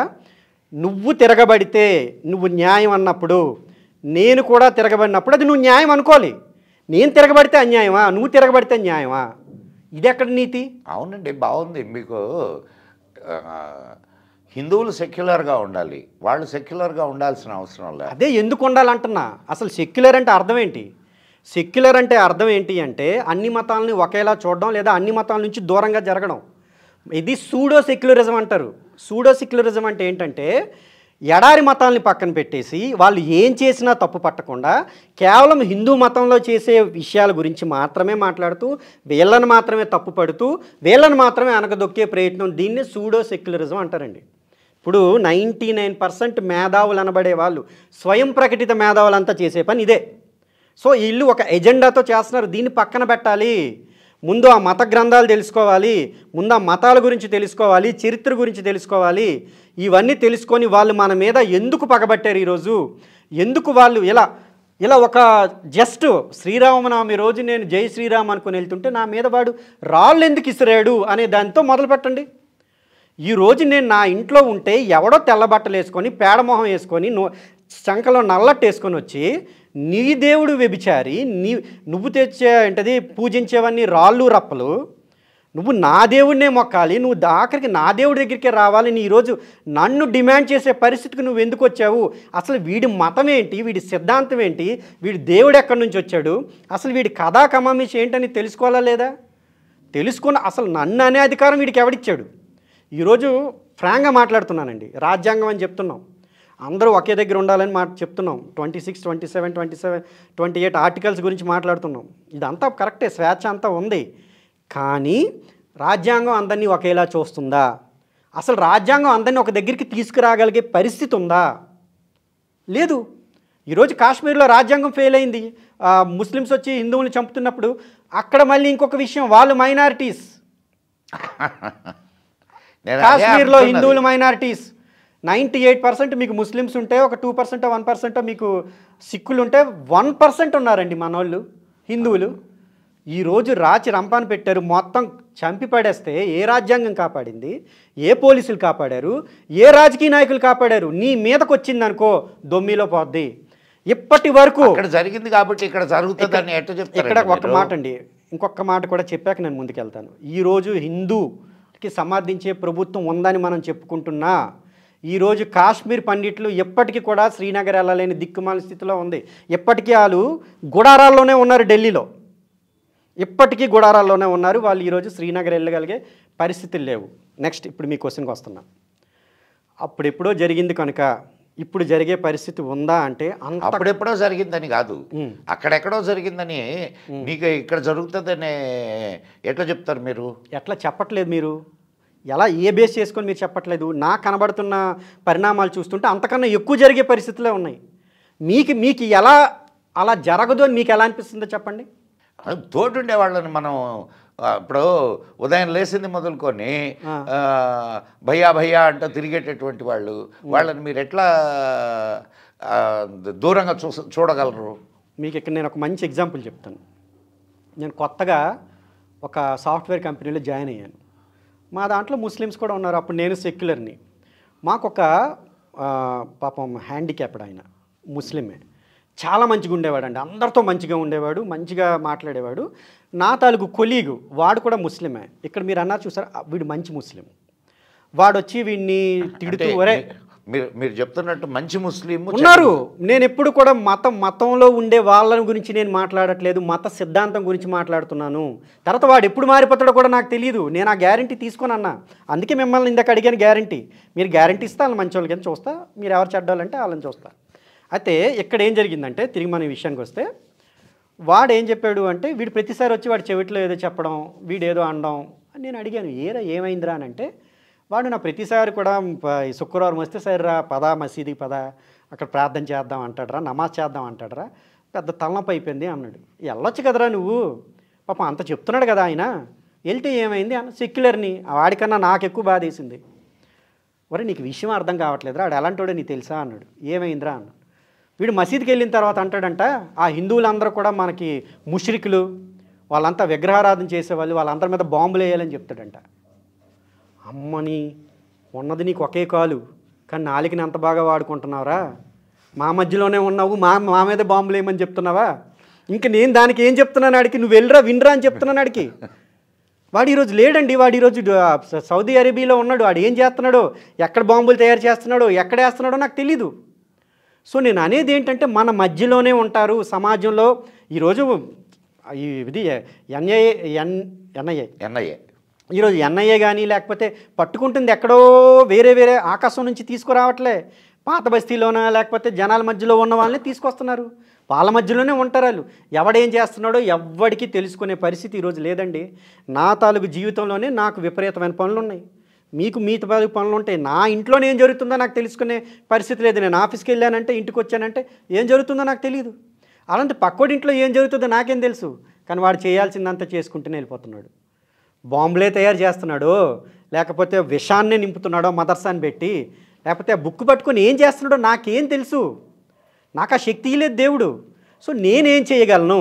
నువ్వు తిరగబడితే నువ్వు న్యాయం అన్నప్పుడు, నేను కూడా తిరగబడినప్పుడు అది నువ్వు న్యాయం అనుకోవాలి. నేను తిరగబడితే అన్యాయమా, నువ్వు తిరగబడితే న్యాయమా? ఇది ఎక్కడ నీతి? అవునండి, బాగుంది. మీకు హిందువులు సెక్యులర్గా ఉండాలి, వాళ్ళు సెక్యులర్గా ఉండాల్సిన అవసరం లేదు. అదే ఎందుకు ఉండాలంటున్నా. అసలు సెక్యులర్ అంటే అర్థం ఏంటి? సెక్యులర్ అంటే అర్థం ఏంటి అంటే అన్ని మతాలని ఒకేలా చూడడం, లేదా అన్ని మతాల నుంచి దూరంగా జరగడం. ఇది సూడో సెక్యులరిజం అంటారు. సూడో సెక్యులరిజం అంటే ఏంటంటే ఎడారి మతాలని పక్కన పెట్టేసి వాళ్ళు ఏం చేసినా తప్పు పట్టకుండా కేవలం హిందూ మతంలో చేసే విషయాల గురించి మాత్రమే మాట్లాడుతూ, వీళ్ళని మాత్రమే తప్పు పడుతూ, వీళ్ళని మాత్రమే అనగదొక్కే ప్రయత్నం, దీన్నే సూడో సెక్యులరిజం అంటారండి. ఇప్పుడు 99% మేధావులు అనబడే వాళ్ళు, స్వయం ప్రకటిత మేధావులంతా చేసే పని ఇదే. సో వీళ్ళు ఒక ఎజెండాతో చేస్తున్నారు. దీన్ని పక్కన పెట్టాలి, ముందు ఆ మత గ్రంథాలు తెలుసుకోవాలి, ముందు ఆ మతాల గురించి తెలుసుకోవాలి, చరిత్ర గురించి తెలుసుకోవాలి. ఇవన్నీ తెలుసుకొని వాళ్ళు మన మీద ఎందుకు పగబట్టారు ఈరోజు, ఎందుకు వాళ్ళు ఇలా ఒక జస్ట్ శ్రీరామనవమి రోజు నేను జై శ్రీరామ్ అనుకుని వెళ్తుంటే నా మీద వాడు రాళ్ళు ఎందుకు ఇసిరాడు అనే దాంతో మొదలు పెట్టండి. ఈరోజు నేను నా ఇంట్లో ఉంటే ఎవడో తెల్ల బట్టలు వేసుకొని, పేడమొహం వేసుకొని, శంకలో నల్లట్టు వేసుకొని వచ్చి నీ దేవుడు వ్యభిచారి, నువ్వు తెచ్చే ఏంటది పూజించేవన్నీ రాళ్ళు రప్పలు, నువ్వు నా దేవుడినే మొక్కాలి, నువ్వు ఆఖరికి నా దేవుడి దగ్గరికే రావాలి, నీ ఈరోజు నన్ను డిమాండ్ చేసే పరిస్థితికి నువ్వు ఎందుకు వచ్చావు? అసలు వీడి మతం ఏంటి, వీడి సిద్ధాంతం ఏంటి, వీడి దేవుడు ఎక్కడి నుంచి వచ్చాడు, అసలు వీడి కథా కమామిషి ఏంటని తెలుసుకోవాలా లేదా? తెలుసుకున్న అసలు నన్ను అనే అధికారం వీడికి ఎవడిచ్చాడు? ఈరోజు ఫ్రాంక్గా మాట్లాడుతున్నానండి. రాజ్యాంగం అని చెప్తున్నాం, అందరూ ఒకే దగ్గర ఉండాలని చెప్తున్నాం. 26, 27, 28 ఆర్టికల్స్ గురించి మాట్లాడుతున్నాం. ఇదంతా కరెక్టే, స్వేచ్ఛ అంతా ఉంది. కానీ రాజ్యాంగం అందరినీ ఒకేలా చూస్తుందా? అసలు రాజ్యాంగం అందరినీ ఒక దగ్గరికి తీసుకురాగలిగే పరిస్థితి ఉందా? లేదు. ఈరోజు కాశ్మీర్లో రాజ్యాంగం ఫెయిల్ అయింది. ముస్లిమ్స్ వచ్చి హిందువులు చంపుతున్నప్పుడు అక్కడ మళ్ళీ ఇంకొక విషయం, వాళ్ళు మైనారిటీస్. కాశ్మీర్లో హిందువులు మైనారిటీస్. 98% మీకు ముస్లిమ్స్ ఉంటే, ఒక 2% 1% మీకు సిక్కులు ఉంటే, 1% ఉన్నారండి మనోళ్ళు హిందువులు. ఈరోజు రాచి రంపాను పెట్టారు, మొత్తం చంపి పడేస్తే ఏ రాజ్యాంగం కాపాడింది? ఏ పోలీసులు కాపాడారు? ఏ రాజకీయ నాయకులు కాపాడారు? నీ మీదకి వచ్చిందనుకో దొమ్మిలో పోద్ది. ఇప్పటి వరకు ఇక్కడ జరిగింది కాబట్టి ఇక్కడ జరుగుతుందని ఎట్లా చెప్తారు? ఇక్కడ ఒక మాట అండి, ఇంకొక మాట కూడా చెప్పాక నేను ముందుకెళ్తాను. ఈరోజు హిందూకి సమర్థించే ప్రభుత్వం ఉందని మనం చెప్పుకుంటున్నా, ఈరోజు కాశ్మీర్ పండిట్లు ఎప్పటికీ కూడా శ్రీనగర్ వెళ్ళలేని దిక్కుమాలిన స్థితిలో ఉంది. ఎప్పటికీ వాళ్ళు గుడారాల్లోనే ఉన్నారు, ఢిల్లీలో ఇప్పటికీ గుడారాల్లోనే ఉన్నారు. వాళ్ళు ఈరోజు శ్రీనగర్ వెళ్ళగలిగే పరిస్థితులు లేవు. నెక్స్ట్ ఇప్పుడు మీ క్వశ్చన్కి వస్తున్నా. అప్పుడెప్పుడో జరిగింది కనుక ఇప్పుడు జరిగే పరిస్థితి ఉందా అంటే అప్పుడెప్పుడో జరిగిందని కాదు, అక్కడెక్కడో జరిగిందని మీకు ఇక్కడ జరుగుతుందని ఎట్లా చెప్తారు మీరు? ఎట్లా చెప్పట్లేదు మీరు? ఎలా ఏ బేస్ చేసుకొని మీరు చెప్పట్లేదు? నాకు కనబడుతున్న పరిణామాలు చూస్తుంటే అంతకన్నా ఎక్కువ జరిగే పరిస్థితులే ఉన్నాయి. మీకు ఎలా అలా జరగదు అని మీకు ఎలా అనిపిస్తుందో చెప్పండి. తోటుండే వాళ్ళని మనం ఇప్పుడు ఉదయం లేచింది మొదలుకొని భయ్యా భయ్యా అంటూ తిరిగేటటువంటి వాళ్ళని మీరు ఎట్లా దూరంగా చూడగలరు? మీకు ఇక్కడ నేను ఒక మంచి ఎగ్జాంపుల్ చెప్తాను. నేను కొత్తగా ఒక సాఫ్ట్వేర్ కంపెనీలో జాయిన్ అయ్యాను. మా దాంట్లో ముస్లిమ్స్ కూడా ఉన్నారు. అప్పుడు నేను సెక్యులర్ని. మాకొక పాపం హ్యాండిక్యాప్డ్ ఆయన, ముస్లిమే, చాలా మంచిగా ఉండేవాడు అండి, అందరితో మంచిగా ఉండేవాడు, మంచిగా మాట్లాడేవాడు. నా తాలూకు కొలీగు వాడు కూడా ముస్లిమే. ఇక్కడ మీరు అన్నారు చూసారు, వీడు మంచి ముస్లిం. వాడు వచ్చి వీడిని తిడుతూ, ఒరే మీరు చెప్తున్నట్టు మంచి ముస్లిం ఉన్నారు. నేను ఎప్పుడు కూడా మతంలో ఉండే వాళ్ళ గురించి నేను మాట్లాడట్లేదు, మత సిద్ధాంతం గురించి మాట్లాడుతున్నాను. తర్వాత వాడు ఎప్పుడు మారిపోతాడో కూడా నాకు తెలియదు. నేను ఆ గ్యారంటీ తీసుకొని అన్నా. అందుకే మిమ్మల్ని ఇందాక అడిగాను గ్యారంటీ. మీరు గ్యారంటీ ఇస్తే వాళ్ళని మంచి వాళ్ళకి చూస్తా, మీరు ఎవరు చెడ్డాలంటే వాళ్ళని చూస్తా. అయితే ఇక్కడ ఏం జరిగిందంటే, తిరిగి మన విషయానికి వస్తే, వాడు ఏం చెప్పాడు అంటే, వీడు ప్రతిసారి వచ్చి వాడు చెవిట్లో ఏదో చెప్పడం, వీడు ఏదో అనడం. నేను అడిగాను, ఏమైందిరా అని అంటే, వాడు నా ప్రతిసారి కూడా శుక్రవారం వస్తే సరే రా పదా మసీదుకి పదా, అక్కడ ప్రార్థన చేద్దాం అంటాడరా, నమాజ్ చేద్దాం అంటాడరా, పెద్ద తలనొప్పి అయిపోయింది అన్నాడు. వెళ్ళొచ్చు కదరా నువ్వు, పాపం అంత చెప్తున్నాడు కదా ఆయన, వెళ్తే ఏమైంది అన్న. సెక్యులర్ని వాడికన్నా నాకు ఎక్కువ బాధ వేసింది. ఒరే నీకు విషయం అర్థం కావట్లేదురా, ఆడు ఎలాంటోడో నీకు తెలుసా అన్నాడు. ఏమైందిరా అన్నాడు. వీడు మసీద్కి వెళ్ళిన తర్వాత అంటాడంట, ఆ హిందువులందరూ కూడా మనకి ముష్రికులు, వాళ్ళంతా విగ్రహారాధన చేసేవాళ్ళు, వాళ్ళందరి మీద బాంబులు వేయాలని చెప్తాడంట. అమ్మని ఉన్నది నీకు ఒకే కాలు, కానీ నాలుకని అంత బాగా వాడుకుంటున్నావురా, మా మధ్యలోనే ఉన్నావు, మా మీద బాంబులు వేయమని చెప్తున్నావా? ఇంక నేను దానికి ఏం చెప్తున్నాను ఆడికి, నువ్వు వెళ్ళరా వినరా అని చెప్తున్నాను ఆడికి. వాడు ఈరోజు లేడండి, వాడు ఈరోజు సౌదీ అరేబియాలో ఉన్నాడు. వాడు ఏం చేస్తున్నాడో, ఎక్కడ బాంబులు తయారు చేస్తున్నాడో, ఎక్కడ వేస్తున్నాడో నాకు తెలీదు. సో నేను అనేది ఏంటంటే మన మధ్యలోనే ఉంటారు సమాజంలో. ఈరోజు ఇది ఎన్ఐఏ ఈరోజు ఎన్ఐఏ కానీ లేకపోతే పట్టుకుంటుంది ఎక్కడో వేరే వేరే ఆకాశం నుంచి తీసుకురావట్లే, పాత బస్తీలోన లేకపోతే జనాల మధ్యలో ఉన్న వాళ్ళని తీసుకొస్తున్నారు. వాళ్ళ మధ్యలోనే ఉంటారు వాళ్ళు. ఎవడేం చేస్తున్నాడో ఎవ్వడికి తెలుసుకునే పరిస్థితి ఈరోజు లేదండి. నా తాలూకు జీవితంలోనే నాకు విపరీతమైన పనులు ఉన్నాయి, మీకు మీ తాలూకు పనులు ఉంటాయి. నా ఇంట్లోనే ఏం జరుగుతుందో నాకు తెలుసుకునే పరిస్థితి లేదు. నేను ఆఫీస్కి వెళ్ళానంటే, ఇంటికి వచ్చానంటే ఏం జరుగుతుందో నాకు తెలియదు. అలాంటి పక్కోడి ఇంట్లో ఏం జరుగుతుందో నాకేం తెలుసు. కానీ వాడు చేయాల్సిందంతా చేసుకుంటూనే వెళ్ళిపోతున్నాడు. బాంబులే తయారు చేస్తున్నాడో, లేకపోతే విషాన్నే నింపుతున్నాడో మదర్సాన్ని పెట్టి, లేకపోతే ఆ బుక్ పట్టుకొని ఏం చేస్తున్నాడో నాకేం తెలుసు. నాకు ఆ శక్తి లేదు దేవుడు. సో నేనేం చేయగలను?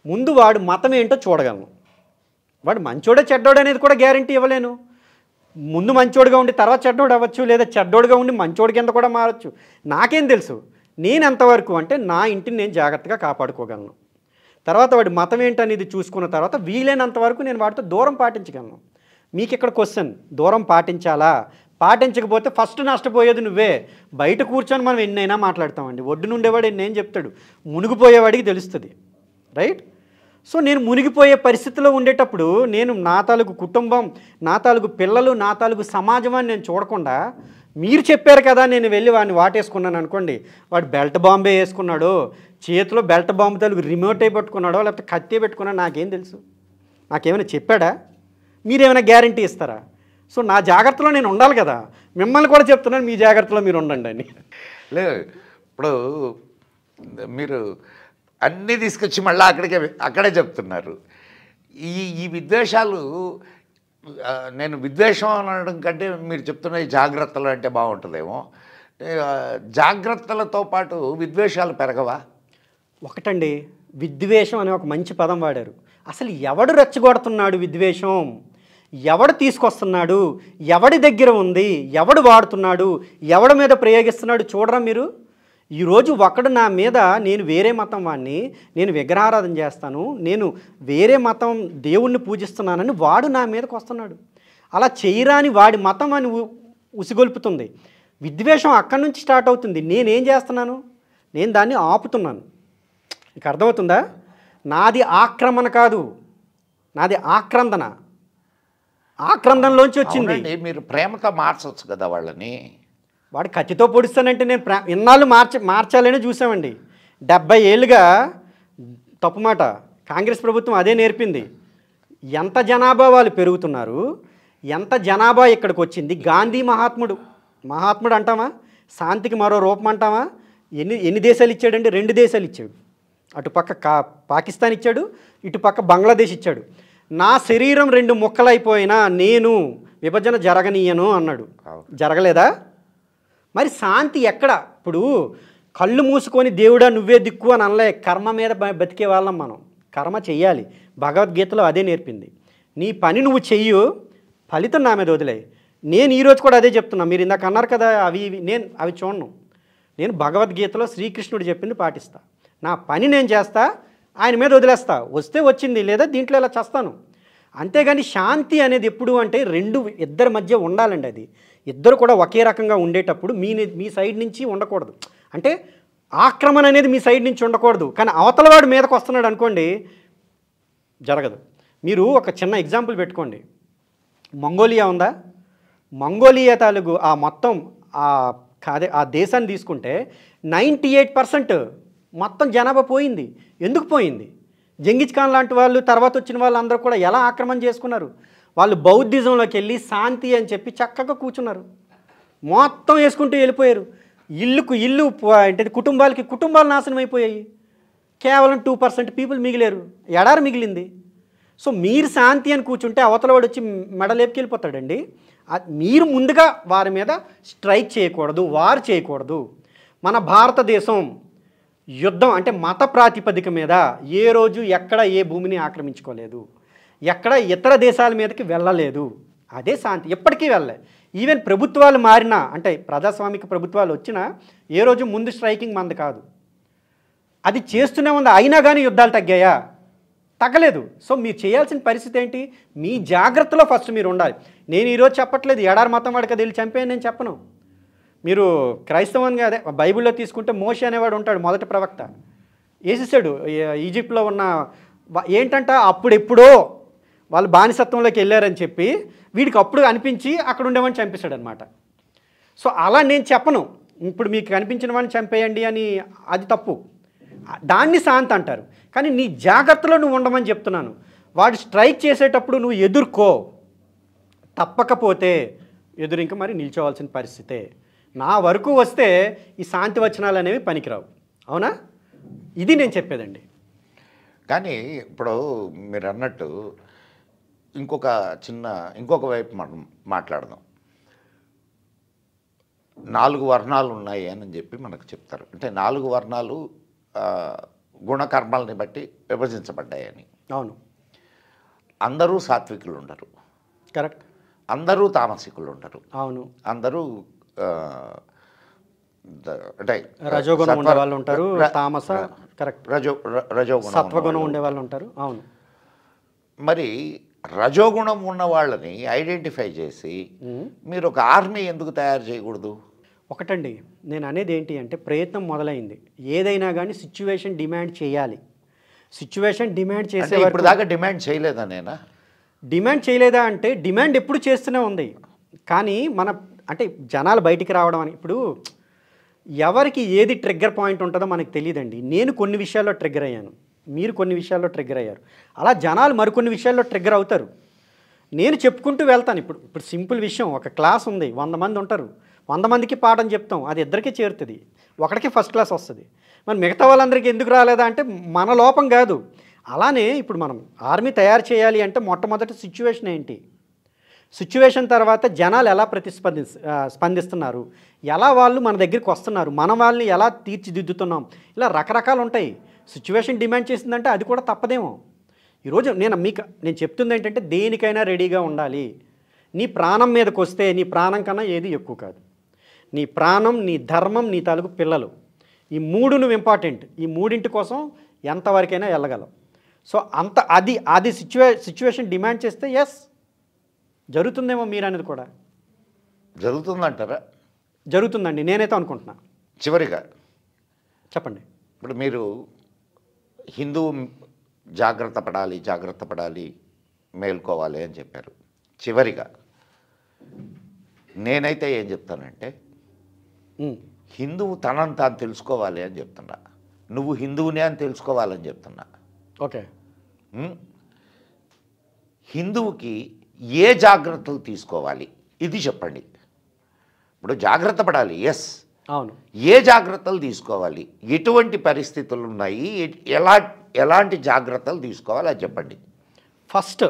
ముందు వాడు మతం ఏంటో చూడగలను. వాడు మంచోడే చెడ్డోడు అనేది కూడా గ్యారంటీ ఇవ్వలేను. ముందు మంచోడుగా ఉండి తర్వాత చెడ్డోడు అవ్వచ్చు, లేదా చెడ్డోడుగా ఉండి మంచోడి కింద కూడా మారచ్చు. నాకేం తెలుసు? నేను ఎంతవరకు అంటే నా ఇంటిని నేను జాగ్రత్తగా కాపాడుకోగలను. తర్వాత వాడి మతం ఏంటనేది చూసుకున్న తర్వాత వీలైనంత వరకు నేను వాడితో దూరం పాటించగలను. మీకు ఇక్కడ క్వశ్చన్, దూరం పాటించాలా? పాటించకపోతే ఫస్ట్ నష్టపోయేది నువ్వే. బయట కూర్చొని మనం ఎన్నైనా మాట్లాడతామండి. ఒడ్డు నుండేవాడు ఎన్నేం చెప్తాడు, మునిగిపోయేవాడికి తెలుస్తుంది, రైట్? సో నేను మునిగిపోయే పరిస్థితిలో ఉండేటప్పుడు నేను నా తాలూకు కుటుంబం, నా తాలూకు పిల్లలు, నా తాలూకు సమాజం అని నేను చూడకుండా, మీరు చెప్పారు కదా నేను వెళ్ళి వాడిని వాటేసుకున్నాను అనుకోండి, వాడు బెల్ట్ బాంబే వేసుకున్నాడో, చేతిలో బెల్ట్ బాంబు తాలూకు రిమోట్ అయి పెట్టుకున్నాడో, లేకపోతే కత్తి పెట్టుకున్నాడో నాకేం తెలుసు? నాకేమైనా చెప్పాడా? మీరేమైనా గ్యారంటీ ఇస్తారా? సో నా జాగ్రత్తలో నేను ఉండాలి కదా. మిమ్మల్ని కూడా చెప్తున్నాను, మీ జాగ్రత్తలో మీరు ఉండండి అని. లేదు, ఇప్పుడు మీరు అన్నీ తీసుకొచ్చి మళ్ళీ అక్కడే చెప్తున్నారు. ఈ విద్వేషాలు, నేను విద్వేషం అనడం కంటే మీరు చెప్తున్న ఈ జాగ్రత్తలు అంటే బాగుంటుందేమో. జాగ్రత్తలతో పాటు విద్వేషాలు పెరగవా? ఒకటండి, విద్వేషం అనే ఒక మంచి పదం వాడారు. అసలు ఎవడు రెచ్చగొడుతున్నాడు విద్వేషం? ఎవడు తీసుకొస్తున్నాడు? ఎవడి దగ్గర ఉంది? ఎవడు వాడుతున్నాడు? ఎవడి మీద ప్రయోగిస్తున్నాడు? చూడరా మీరు. ఈరోజు ఒకడు నా మీద, నేను వేరే మతం వాడిని, నేను విగ్రహారాధన చేస్తాను, నేను వేరే మతం దేవుణ్ణి పూజిస్తున్నానని వాడు నా మీదకి వస్తున్నాడు. అలా చేయరాని వాడి మతం అని ఉసిగొల్పుతుంది. విద్వేషం అక్కడి నుంచి స్టార్ట్ అవుతుంది. నేనేం చేస్తున్నాను? నేను దాన్ని ఆపుతున్నాను. ఇక అర్థమవుతుందా? నాది ఆక్రమణ కాదు, నాది ఆక్రందన. ఆక్రందనలోంచి వచ్చింది. మీరు ప్రేమతో మార్చవచ్చు కదా వాళ్ళని. వాడు కత్తితో పొడుస్తానంటే నేను ఇన్నాళ్ళు మార్చాలని చూసామండి. 70 ఏళ్ళుగా తప్పు మాట. కాంగ్రెస్ ప్రభుత్వం అదే నేర్పింది. ఎంత జనాభా వాళ్ళు పెరుగుతున్నారు, ఎంత జనాభా ఇక్కడికి వచ్చింది. గాంధీ మహాత్ముడు అంటామా? శాంతికి మరో రూపం అంటామా? ఎన్ని దేశాలు ఇచ్చాడండి? 2 దేశాలు ఇచ్చాడు. అటుపక్క పాకిస్తాన్ ఇచ్చాడు, ఇటుపక్క బంగ్లాదేశ్ ఇచ్చాడు. నా శరీరం 2 ముక్కలైపోయినా నేను విభజన జరగనీయను అన్నాడు. జరగలేదా? మరి శాంతి ఎక్కడ? ఇప్పుడు కళ్ళు మూసుకొని దేవుడా నువ్వే దిక్కు అని అనలే. కర్మ మీద బతికే వాళ్ళం మనం. కర్మ చెయ్యాలి. భగవద్గీతలో అదే నేర్పింది. నీ పని నువ్వు చెయ్యు, ఫలితం నా మీద వదిలే. నేను ఈరోజు కూడా అదే చెప్తున్నా. మీరు ఇందాక అన్నారు కదా నేను అవి చూడను. నేను భగవద్గీతలో శ్రీకృష్ణుడు చెప్పింది పాటిస్తా. నా పని నేను చేస్తా, ఆయన మీద వదిలేస్తా. వస్తే వచ్చింది, లేదా దీంట్లో ఇలా చేస్తాను. అంతేగాని శాంతి అనేది ఎప్పుడు అంటే ఇద్దరి మధ్య ఉండాలండి. అది ఇద్దరు కూడా ఒకే రకంగా ఉండేటప్పుడు మీ సైడ్ నుంచి ఉండకూడదు. అంటే ఆక్రమణ అనేది మీ సైడ్ నుంచి ఉండకూడదు. కానీ అవతలవాడు మీదకి వస్తున్నాడు అనుకోండి, జరగదు. మీరు ఒక చిన్న ఎగ్జాంపుల్ పెట్టుకోండి. మంగోలియా ఉందా? మంగోలియా తాలూకు ఆ మొత్తం ఆ దేశాన్ని తీసుకుంటే 98% మొత్తం జనాభా పోయింది. ఎందుకు పోయింది? జంగిజ్ ఖాన్ లాంటి వాళ్ళు, తర్వాత వచ్చిన వాళ్ళందరూ కూడా ఎలా ఆక్రమణ చేసుకున్నారు? వాళ్ళు బౌద్ధిజంలోకి వెళ్ళి శాంతి అని చెప్పి చక్కగా కూర్చున్నారు. మొత్తం వేసుకుంటూ వెళ్ళిపోయారు. ఇల్లు అంటే కుటుంబాలు నాశనం అయిపోయాయి. కేవలం 2% పీపుల్ మిగిలేరు. ఎడారి మిగిలింది. సో మీరు శాంతి అని కూర్చుంటే అవతల వాడు వచ్చి మెడ లేపుకెళ్ళిపోతాడండి. మీరు ముందుగా వారి మీద స్ట్రైక్ చేయకూడదు, వారు చేయకూడదు. మన భారతదేశం యుద్ధం అంటే మత ప్రాతిపదిక మీద ఏ రోజు ఎక్కడ ఏ భూమిని ఆక్రమించుకోలేదు, ఎక్కడ ఇతర దేశాల మీదకి వెళ్ళలేదు. అదే శాంతి, ఎప్పటికీ వెళ్ళలే. ఈవెన్ ప్రభుత్వాలు మారినా, అంటే ప్రజాస్వామిక ప్రభుత్వాలు వచ్చినా ఏ రోజు ముందు స్ట్రైకింగ్ మంది కాదు, అది చేస్తూనే ఉంది. అయినా కానీ యుద్ధాలు తగ్గాయా? తగ్గలేదు. సో మీరు చేయాల్సిన పరిస్థితి ఏంటి? మీ జాగ్రత్తలో ఫస్ట్ మీరు ఉండాలి. నేను ఈరోజు చెప్పట్లేదు ఎడారి మతం వాడికి వెళ్ళి చంపేయని నేను చెప్పను. మీరు క్రైస్తవంగా అదే బైబిల్లో తీసుకుంటే మోషే అనేవాడు ఉంటాడు, మొదటి ప్రవక్త. వేసేసాడు ఈజిప్ట్లో ఉన్న ఏంటంట, అప్పుడెప్పుడో వాళ్ళు బానిసత్వంలోకి వెళ్ళారని చెప్పి వీడికి అప్పుడు అనిపించి అక్కడ ఉండేవాడిని చంపేశాడు అనమాట. సో అలా నేను చెప్పను ఇప్పుడు మీకు కనిపించిన వాడిని చంపేయండి అని, అది తప్పు. దాన్ని శాంతి అంటారు. కానీ నీ జాగ్రత్తలో నువ్వు ఉండమని చెప్తున్నాను. వాడు స్ట్రైక్ చేసేటప్పుడు నువ్వు ఎదుర్కో, తప్పకపోతే ఇంక మరి నిల్చోవాల్సిన పరిస్థితే. నా వరకు వస్తే ఈ శాంతి వచనాలు అనేవి పనికిరావు. అవునా? ఇది నేను చెప్పేదండి. కానీ ఇప్పుడు మీరు అన్నట్టు ఇంకొక వైపు మనం మాట్లాడదాం. 4 వర్ణాలు ఉన్నాయి అని చెప్పి మనకు చెప్తారు. అంటే 4 వర్ణాలు గుణకర్మల్ని బట్టి విభజించబడ్డాయని. అవును. అందరూ సాత్వికులు ఉండరు, కరెక్ట్. అందరూ తామసికులు ఉండరు. అవును. అందరూ అంటే రజోగుణం ఉండే వాళ్ళు ఉంటారు, తామస, కరెక్ట్, రజోగుణం, సత్వగుణం ఉండే వాళ్ళు ఉంటారు. అవును. మరి రజోగుణం ఉన్న వాళ్ళని ఐడెంటిఫై చేసి మీరు ఒక ఆర్మీ ఎందుకు తయారు చేయకూడదు? ఒకటండి, నేను అనేది ఏంటి అంటే ప్రయత్నం మొదలైంది. ఏదైనా కానీ సిచ్యువేషన్ డిమాండ్ చేయాలి. సిచ్యువేషన్ డిమాండ్ చేసే ఇప్పుడు దాకా డిమాండ్ చేయలేదా? నేనా డిమాండ్ చేయలేదా అంటే డిమాండ్ ఎప్పుడు చేస్తూనే ఉంది. కానీ మన అంటే జనాలు బయటికి రావడం అని, ఇప్పుడు ఎవరికి ఏది ట్రిగ్గర్ పాయింట్ ఉంటుందో మనకు తెలియదండి. నేను కొన్ని విషయాల్లో ట్రిగ్గర్ అయ్యాను, మీరు కొన్ని విషయాల్లో ట్రిగ్గర్ అయ్యారు. అలా జనాలు మరికొన్ని విషయాల్లో ట్రిగ్గర్ అవుతారు. నేను చెప్పుకుంటూ వెళ్తాను. ఇప్పుడు సింపుల్ విషయం, ఒక క్లాస్ ఉంది, 100 మంది ఉంటారు, 100 మందికి పాఠం చెప్తాం, అది ఇద్దరికీ చేరుతుంది, ఒకడికి ఫస్ట్ క్లాస్ వస్తుంది. మరి మిగతా వాళ్ళందరికీ ఎందుకు రాలేదా అంటే మన లోపం కాదు. అలానే ఇప్పుడు మనం ఆర్మీ తయారు చేయాలి అంటే మొట్టమొదటి సిచ్యువేషన్ ఏంటి, సిచ్యువేషన్ తర్వాత జనాలు ఎలా స్పందిస్తున్నారు, ఎలా వాళ్ళు మన దగ్గరికి వస్తున్నారు, మనం వాళ్ళని ఎలా తీర్చిదిద్దుతున్నాం, ఇలా రకరకాలు ఉంటాయి. సిచ్యువేషన్ డిమాండ్ చేసిందంటే అది కూడా తప్పదేమో. ఈరోజు నేను చెప్తుంది ఏంటంటే దేనికైనా రెడీగా ఉండాలి. నీ ప్రాణం మీదకి వస్తే నీ ప్రాణం కన్నా ఏది ఎక్కువ కాదు. నీ ప్రాణం, నీ ధర్మం, నీ తాలూకు పిల్లలు, ఈ 3 నువ్వు ఇంపార్టెంట్. ఈ 3 కోసం ఎంతవరకైనా వెళ్ళగలవు. సో అది సిచ్యువేషన్ డిమాండ్ చేస్తే ఎస్ జరుగుతుందేమో. మీరు అనేది కూడా జరుగుతుందంటారా? జరుగుతుందండి, నేనైతే అనుకుంటున్నా. చివరిగా చెప్పండి. ఇప్పుడు మీరు హిందువు జాగ్రత్త పడాలి, మేల్కోవాలి అని చెప్పారు. చివరిగా నేనైతే ఏం చెప్తానంటే హిందువు తనని తాను తెలుసుకోవాలి అని చెప్తున్నా. నువ్వు హిందువునే అని తెలుసుకోవాలని చెప్తున్నా. ఓకే. హిందువుకి ఏ జాగ్రత్తలు తీసుకోవాలి ఇది చెప్పండి. ఇప్పుడు జాగ్రత్త పడాలి, ఎస్. అవును. ఏ జాగ్రత్తలు తీసుకోవాలి, ఎటువంటి పరిస్థితులు ఉన్నాయి, ఎలాంటి జాగ్రత్తలు తీసుకోవాలి అది చెప్పండి. ఫస్ట్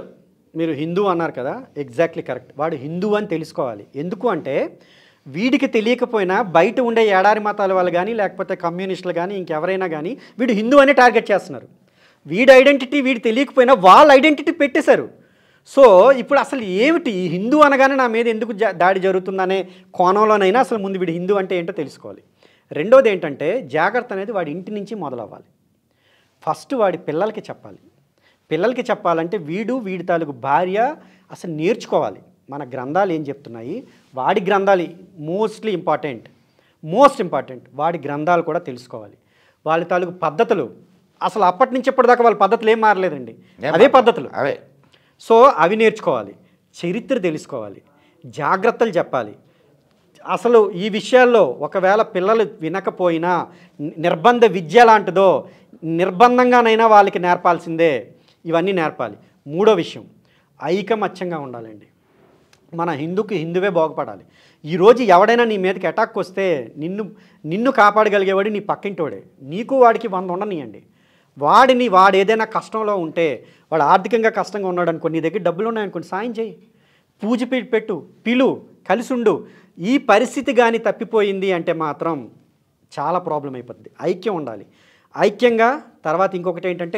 మీరు హిందూ అన్నారు కదా, ఎగ్జాక్ట్లీ కరెక్ట్. వాడు హిందూ అని తెలుసుకోవాలి. ఎందుకు అంటే వీడికి తెలియకపోయినా బయట ఉండే ఎడారి మతాల వాళ్ళు కానీ లేకపోతే కమ్యూనిస్టులు కానీ ఇంకెవరైనా కానీ వీడు హిందూ అని టార్గెట్ చేస్తున్నారు. వీడి ఐడెంటిటీ వీడు తెలియకపోయినా వాళ్ళ ఐడెంటిటీ పెట్టేశారు. సో ఇప్పుడు అసలు ఏమిటి ఈ హిందూ అనగానే నా మీద ఎందుకు దాడి జరుగుతుందనే కోణంలోనైనా అసలు ముందు వీడు హిందూ అంటే ఏంటో తెలుసుకోవాలి. రెండోది ఏంటంటే జాగ్రత్త అనేది వాడి ఇంటి నుంచి మొదలవ్వాలి. ఫస్ట్ వాడి పిల్లలకి చెప్పాలి. పిల్లలకి చెప్పాలంటే వీడి తాలూకు భార్య అసలు నేర్చుకోవాలి మన గ్రంథాలు ఏం చెప్తున్నాయి. వాడి గ్రంథాలు మోస్ట్ ఇంపార్టెంట్ వాడి గ్రంథాలు కూడా తెలుసుకోవాలి. వాళ్ళ తాలూకు పద్ధతులు అసలు అప్పటి నుంచి ఇప్పటిదాకా వాళ్ళ పద్ధతులు ఏం మారలేదండి, అదే పద్ధతులు. సో అవి నేర్చుకోవాలి, చరిత్ర తెలుసుకోవాలి, జాగ్రత్తలు చెప్పాలి. అసలు ఈ విషయాల్లో ఒకవేళ పిల్లలు వినకపోయినా నిర్బంధ విద్య లాంటిదో నిర్బంధంగానైనా వాళ్ళకి నేర్పాల్సిందే, ఇవన్నీ నేర్పాలి. మూడో విషయం ఐకమత్యంగా ఉండాలండి. మన హిందువే బాగుపడాలి. ఈరోజు ఎవడైనా నీ మీదకి అటాక్ వస్తే నిన్ను కాపాడగలిగేవాడు నీ పక్కింటోడే. నీకు వాడికి 100 ఉండనియండి. వాడు ఏదైనా కష్టంలో ఉంటే, వాడు ఆర్థికంగా కష్టంగా ఉన్నాడు అనుకో, నీ దగ్గర డబ్బులు ఉన్నాయనుకోండి, సాయం చేయి, పూజ పెట్టు, పిలు, కలిసి ఉండు. ఈ పరిస్థితి కానీ తప్పిపోయింది అంటే మాత్రం చాలా ప్రాబ్లం అయిపోతుంది. ఐక్యం ఉండాలి. ఐక్యంగా తర్వాత ఇంకొకటి ఏంటంటే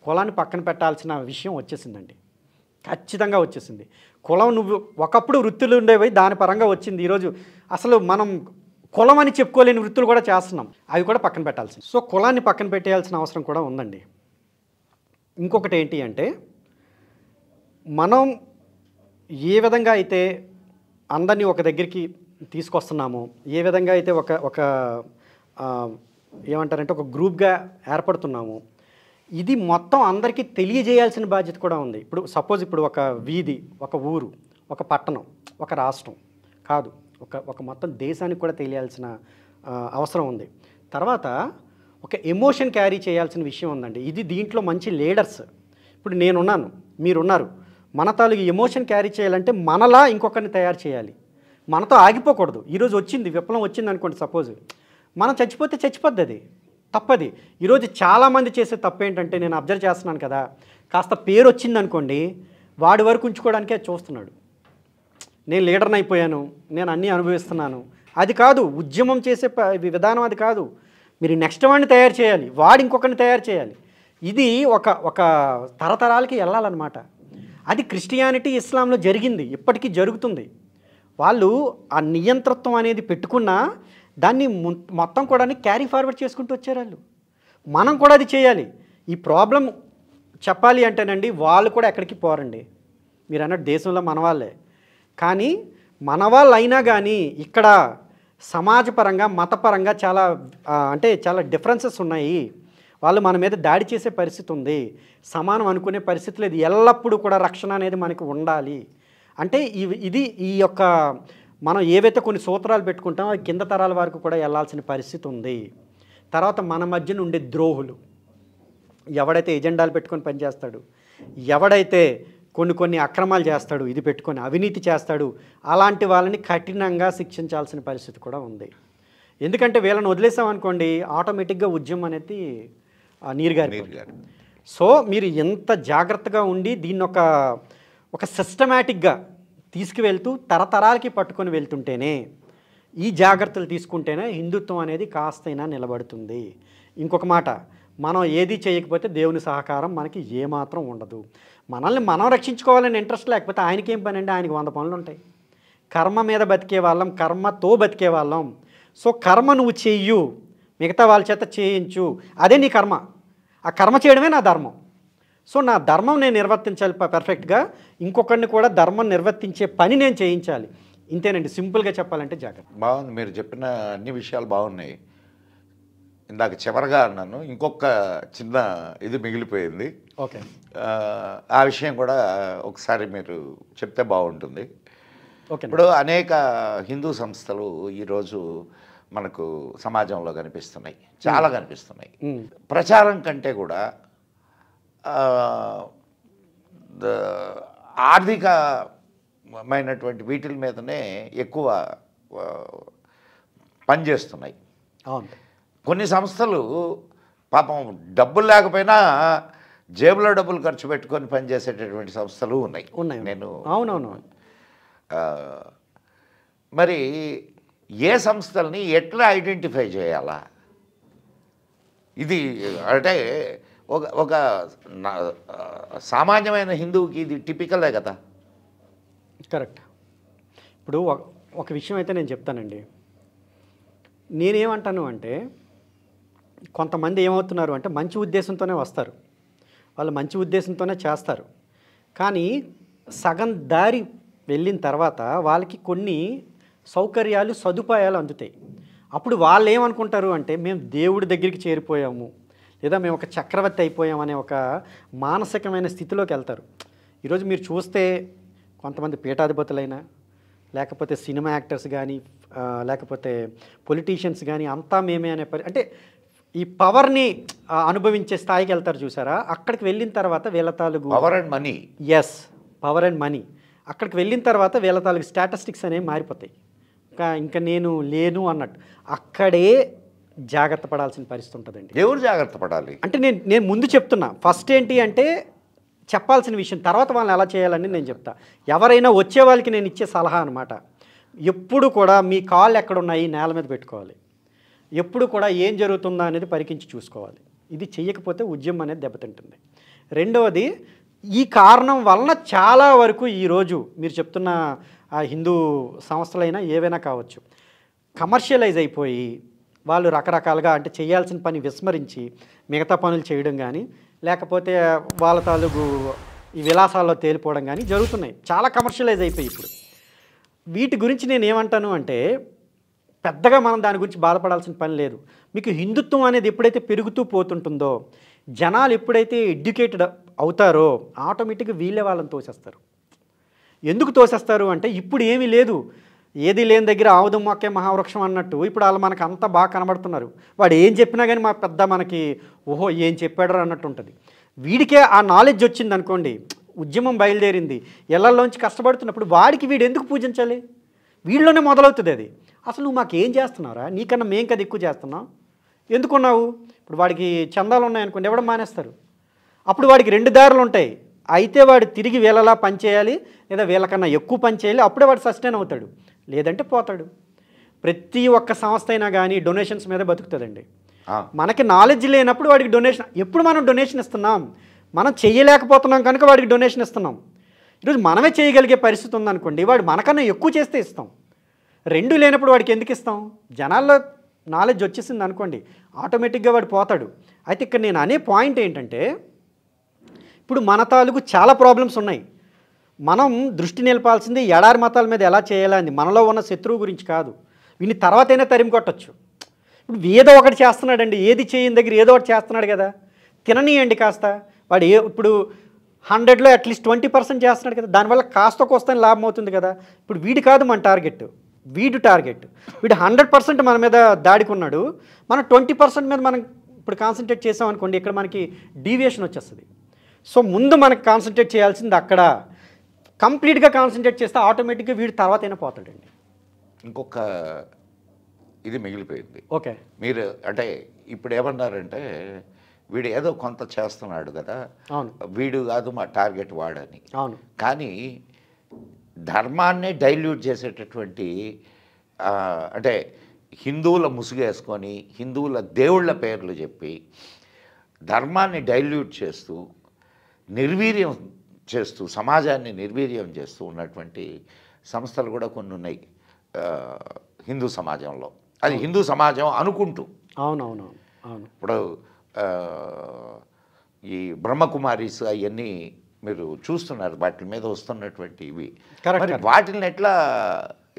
కులాన్ని పక్కన పెట్టాల్సిన విషయం వచ్చేసిందండి. ఖచ్చితంగా వచ్చేసింది. కులం నువ్వు ఒకప్పుడు వృత్తులు ఉండేవి, దాని పరంగా వచ్చింది. ఈరోజు అసలు మనం కులం అని చెప్పుకోలేని వృత్తులు కూడా చేస్తున్నాం, అవి కూడా పక్కన పెట్టాల్సింది. సో కులాన్ని పక్కన పెట్టేయాల్సిన అవసరం కూడా ఉందండి. ఇంకొకటి ఏంటి అంటే, మనం ఏ విధంగా అయితే అందరినీ ఒక దగ్గరికి తీసుకొస్తున్నామో, ఏ విధంగా అయితే ఒక ఏమంటారంటే ఒక గ్రూప్గా ఏర్పడుతున్నాము, ఇది మొత్తం అందరికీ తెలియజేయాల్సిన బాధ్యత కూడా ఉంది. ఇప్పుడు సపోజ్ ఇప్పుడు ఒక వీధి, ఒక ఊరు, ఒక పట్టణం, ఒక రాష్ట్రం కాదు, ఒక మొత్తం దేశానికి కూడా తెలియాల్సిన అవసరం ఉంది. తర్వాత ఒక ఎమోషన్ క్యారీ చేయాల్సిన విషయం ఉందండి. ఇది దీంట్లో మంచి లీడర్స్, ఇప్పుడు నేనున్నాను, మీరున్నారు, మన తాలూకు ఎమోషన్ క్యారీ చేయాలంటే మనలా ఇంకొకరిని తయారు చేయాలి. మనతో ఆగిపోకూడదు. ఈరోజు వచ్చింది విప్లవం వచ్చింది అనుకోండి, సపోజ్ మనం చచ్చిపోద్ది, అది తప్పది. ఈరోజు చాలామంది చేసే తప్పు ఏంటంటే, నేను అబ్జర్వ్ చేస్తున్నాను కదా, కాస్త పేరు వచ్చింది అనుకోండి, వాడి వరకు ఉంచుకోవడానికే చూస్తున్నాడు. నేను లీడర్ని అయిపోయాను, నేను అన్నీ అనుభవిస్తున్నాను. అది కాదు ఉద్యమం చేసే విధానం, అది కాదు. మీరు నెక్స్ట్ వాడిని తయారు చేయాలి, వాడు ఇంకొకరిని తయారు చేయాలి. ఇది ఒక తరతరాలకి వెళ్ళాలన్నమాట. అది క్రిస్టియానిటీ, ఇస్లాంలో జరిగింది, ఇప్పటికీ జరుగుతుంది. వాళ్ళు ఆ నియంతృత్వం అనేది పెట్టుకున్నా దాన్ని మొత్తం కూడా క్యారీ ఫార్వర్డ్ చేసుకుంటూ వచ్చారు వాళ్ళు. మనం కూడా అది చేయాలి. ఈ ప్రాబ్లం చెప్పాలి అంటేనండి, వాళ్ళు కూడా ఎక్కడికి పోరండి. మీరు అన్నట్టు దేశంలో మన వాళ్ళే, కానీ మన వాళ్ళు అయినా కానీ ఇక్కడ సమాజపరంగా, మతపరంగా చాలా డిఫరెన్సెస్ ఉన్నాయి. వాళ్ళు మన మీద దాడి చేసే పరిస్థితి ఉంది, సమానం అనుకునే పరిస్థితి లేదు. ఎల్లప్పుడూ కూడా రక్షణ అనేది మనకి ఉండాలి. అంటే ఇది ఈ యొక్క మనం ఏవైతే కొన్ని సూత్రాలు పెట్టుకుంటామో అది కింద తరాల వరకు కూడా వెళ్ళాల్సిన పరిస్థితి ఉంది. తర్వాత మన మధ్యన ఉండే ద్రోహులు, ఎవడైతే ఎజెండాలు పెట్టుకొని పనిచేస్తాడు, ఎవడైతే కొన్ని అక్రమాలు చేస్తాడు, ఇది పెట్టుకొని అవినీతి చేస్తాడు, అలాంటి వాళ్ళని కఠినంగా శిక్షించాల్సిన పరిస్థితి కూడా ఉంది. ఎందుకంటే వీళ్ళని వదిలేసామనుకోండి, ఆటోమేటిక్గా ఉద్యమం అనేది నీరుగారి. సో మీరు ఎంత జాగ్రత్తగా ఉండి దీన్ని ఒక సిస్టమేటిక్గా తీసుకువెళ్తూ తరతరాలకి పట్టుకొని వెళ్తుంటేనే, ఈ జాగ్రత్తలు తీసుకుంటేనే హిందుత్వం అనేది కాస్తైనా నిలబడుతుంది. ఇంకొక మాట, మనం ఏది చేయకపోతే దేవుని సహకారం మనకి ఏమాత్రం ఉండదు. మనల్ని మనం రక్షించుకోవాలని ఇంట్రెస్ట్ లేకపోతే ఆయనకేం పని అండి, ఆయనకి 100 పనులు ఉంటాయి. కర్మ మీద బతికే వాళ్ళం, కర్మతో బతికే వాళ్ళం. సో కర్మ నువ్వు చెయ్యు, మిగతా వాళ్ళ చేత చేయించు, అదే నీ కర్మ. ఆ కర్మ చేయడమే నా ధర్మం. సో నా ధర్మం నేను నిర్వర్తించాలి పర్ఫెక్ట్గా, ఇంకొకరిని కూడా ధర్మం నిర్వర్తించే పని నేను చేయించాలి. ఇంతేనండి, సింపుల్గా చెప్పాలంటే జాగ్రత్త. బాగుంది, మీరు చెప్పిన అన్ని విషయాలు బాగున్నాయి. ఇందాక చివరగా అన్నాను, ఇంకొక చిన్న ఇది మిగిలిపోయింది. ఓకే, ఆ విషయం కూడా ఒకసారి మీరు చెప్తే బాగుంటుంది. ఓకే. ఇప్పుడు అనేక హిందూ సంస్థలు ఈరోజు మనకు సమాజంలో కనిపిస్తున్నాయి, చాలా కనిపిస్తున్నాయి. ప్రచారం కంటే కూడా ఆర్థికమైనటువంటి వీటిల మీదనే ఎక్కువ పనిచేస్తున్నాయి. అవును, కొన్ని సంస్థలు పాపం డబ్బులు లేకపోయినా జేబులో డబ్బులు ఖర్చు పెట్టుకొని పనిచేసేటటువంటి సంస్థలు ఉన్నాయి. నేను అవునవును. మరి ఏ సంస్థల్ని ఎట్లా ఐడెంటిఫై చేయాలా? ఇది అంటే ఒక సామాన్యమైన హిందువుకి ఇది టిపికలే కదా. కరెక్ట్. ఇప్పుడు ఒక విషయం అయితే నేను చెప్తానండి. నేనేమంటాను అంటే, కొంతమంది ఏమవుతున్నారు అంటే మంచి ఉద్దేశంతోనే వస్తారు, వాళ్ళు మంచి ఉద్దేశంతోనే చేస్తారు, కానీ సగం దారి వెళ్ళిన తర్వాత వాళ్ళకి కొన్ని సౌకర్యాలు, సదుపాయాలు అందుతాయి. అప్పుడు వాళ్ళు ఏమనుకుంటారు అంటే, మేము దేవుడి దగ్గరికి చేరిపోయాము, లేదా మేము ఒక చక్రవర్తి అయిపోయాం అనే ఒక మానసికమైన స్థితిలోకి వెళ్తారు. ఈరోజు మీరు చూస్తే కొంతమంది పీఠాధిపతులైనా, లేకపోతే సినిమా యాక్టర్స్ కానీ, లేకపోతే పొలిటీషియన్స్ కానీ, అంతా మేమే అనే అంటే ఈ పవర్ని అనుభవించే స్థాయికి వెళ్తారు చూసారా. అక్కడికి వెళ్ళిన తర్వాత వీళ్ళ తాలూకు power and money, power and money, అక్కడికి వెళ్ళిన తర్వాత వీళ్ళ తాలూకు స్టాటిస్టిక్స్ అనేవి మారిపోతాయి. ఇంకా నేను లేను అన్నట్టు. అక్కడే జాగ్రత్త పడాల్సిన పరిస్థితి ఉంటుందండి. ఎవరు జాగ్రత్త పడాలి అంటే నేను ముందు చెప్తున్నా, ఫస్ట్ ఏంటి అంటే చెప్పాల్సిన విషయం, తర్వాత వాళ్ళని ఎలా చేయాలని నేను చెప్తా. ఎవరైనా వచ్చే వాళ్ళకి నేను ఇచ్చే సలహా అనమాట, ఎప్పుడు కూడా మీ కాళ్ళు ఎక్కడున్నాయి నేల మీద పెట్టుకోవాలి, ఎప్పుడు కూడా ఏం జరుగుతుందా అనేది పరికించి చూసుకోవాలి. ఇది చెయ్యకపోతే ఉద్యమం అనేది దెబ్బతింటుంది. రెండవది, ఈ కారణం వలన చాలా వరకు ఈరోజు మీరు చెప్తున్న ఆ హిందూ సంస్థలైనా ఏవైనా కావచ్చు, కమర్షియలైజ్ అయిపోయి వాళ్ళు రకరకాలుగా అంటే చేయాల్సిన పని విస్మరించి మిగతా పనులు చేయడం కానీ, లేకపోతే వాళ్ళ తాలూకు ఈ విలాసాల్లో తేలిపోవడం కానీ జరుగుతున్నాయి. చాలా కమర్షియలైజ్ అయిపోయి ఇప్పుడు. వీటి గురించి నేను ఏమంటాను అంటే, పెద్దగా మనం దాని గురించి బాధపడాల్సిన పని లేదు. మీకు హిందుత్వం అనేది ఎప్పుడైతే పెరుగుతూ పోతుంటుందో, జనాలు ఎప్పుడైతే ఎడ్యుకేటెడ్ అవుతారో ఆటోమేటిక్గా వీళ్ళే వాళ్ళని తోసేస్తారు. ఎందుకు తోసేస్తారు అంటే, ఇప్పుడు ఏమీ లేదు, ఏది లేని దగ్గర ఆవుదం మొక్కే మహావృక్షం అన్నట్టు ఇప్పుడు వాళ్ళు మనకు అంతా బాగా కనబడుతున్నారు. వాడు ఏం చెప్పినా కానీ మా పెద్ద మనకి ఓహో ఏం చెప్పాడో అన్నట్టు ఉంటుంది. వీడికే ఆ నాలెడ్జ్ వచ్చింది అనుకోండి, ఉద్యమం బయలుదేరింది, ఇళ్లలోంచి కష్టపడుతున్నప్పుడు వాడికి వీడు ఎందుకు పూజించాలి? వీళ్ళలోనే మొదలవుతుంది అది. అసలు నువ్వు మాకేం చేస్తున్నారా, నీకన్నా మేం కదా ఎక్కువ చేస్తున్నావు, ఎందుకున్నావు? ఇప్పుడు వాడికి చందాలు ఉన్నాయనుకోండి, ఎవడం మానేస్తారు. అప్పుడు వాడికి రెండు దారులు ఉంటాయి, అయితే వాడు తిరిగి వీళ్ళలా పనిచేయాలి, లేదా వీళ్ళకన్నా ఎక్కువ పని చేయాలి, అప్పుడే వాడు సస్టైన్ అవుతాడు, లేదంటే పోతాడు. ప్రతి ఒక్క సంస్థ అయినా కానీ డొనేషన్స్ మీద బతుకుతుందండి. మనకి నాలెడ్జ్ లేనప్పుడు వాడికి డొనేషన్, ఎప్పుడు మనం డొనేషన్ ఇస్తున్నాం, మనం చేయలేకపోతున్నాం కనుక వాడికి డొనేషన్ ఇస్తున్నాం. ఈరోజు మనమే చేయగలిగే పరిస్థితి ఉందనుకోండి, వాడు మనకన్నా ఎక్కువ చేస్తే ఇస్తాం. రెండు లేనప్పుడు వాడికి ఎందుకు ఇస్తాం? జనాల్లో నాలెడ్జ్ వచ్చేసింది అనుకోండి, ఆటోమేటిక్గా వాడు పోతాడు. అయితే ఇక్కడ నేను అనే పాయింట్ ఏంటంటే, ఇప్పుడు మన తాలూకు చాలా ప్రాబ్లమ్స్ ఉన్నాయి. మనం దృష్టి నిలపాల్సింది ఎడారి మతాల మీద ఎలా చేయాలని, మనలో ఉన్న శత్రువు గురించి కాదు. వీని తర్వాతైనా తరిమి కొట్టచ్చు. ఇప్పుడు ఏదో ఒకటి చేస్తున్నాడండి, ఏది చేయని దగ్గర ఏదో ఒకటి చేస్తున్నాడు కదా, తిననీయండి కాస్త. వాడు ఇప్పుడు 100లో అట్లీస్ట్ 20% చేస్తున్నాడు కదా, దానివల్ల కాస్త కోస్తాను లాభం అవుతుంది కదా. ఇప్పుడు వీడి కాదు మన టార్గెట్, వీడు టార్గెట్. వీడు 100% మన మీద దాడికి ఉన్నాడు, మనం 20% మీద మనం ఇప్పుడు కాన్సన్ట్రేట్ చేసాం అనుకోండి, ఇక్కడ మనకి డీవియేషన్ వచ్చేస్తుంది. సో ముందు మనకు కాన్సన్ట్రేట్ చేయాల్సింది అక్కడ. కంప్లీట్గా కాన్సన్ట్రేట్ చేస్తే ఆటోమేటిక్గా వీడు తర్వాత అయినా పోతాడండి. ఇంకొక ఇది మిగిలిపోయింది. ఓకే, మీరు అంటే ఇప్పుడు ఏమన్నారంటే, వీడు ఏదో కొంత చేస్తున్నాడు కదా, అవును, వీడు కాదు మా టార్గెట్ వాడని. అవును, కానీ ధర్మాన్ని డైల్యూట్ చేసేటటువంటి అంటే హిందువుల ముసుగేసుకొని హిందువుల దేవుళ్ళ పేర్లు చెప్పి ధర్మాన్ని డైల్యూట్ చేస్తూ నిర్వీర్యం చేస్తూ సమాజాన్ని నిర్వీర్యం చేస్తూ ఉన్నటువంటి సంస్థలు కూడా కొన్ని ఉన్నాయి హిందూ సమాజంలో. అది హిందూ సమాజం అనుకుంటూ. అవునవును అవును. ఇప్పుడు ఈ బ్రహ్మకుమారీస్ అవన్నీ మీరు చూస్తున్నారు, వాటి మీద వస్తున్నటువంటి ఇవి. మరి వాటిని ఎట్లా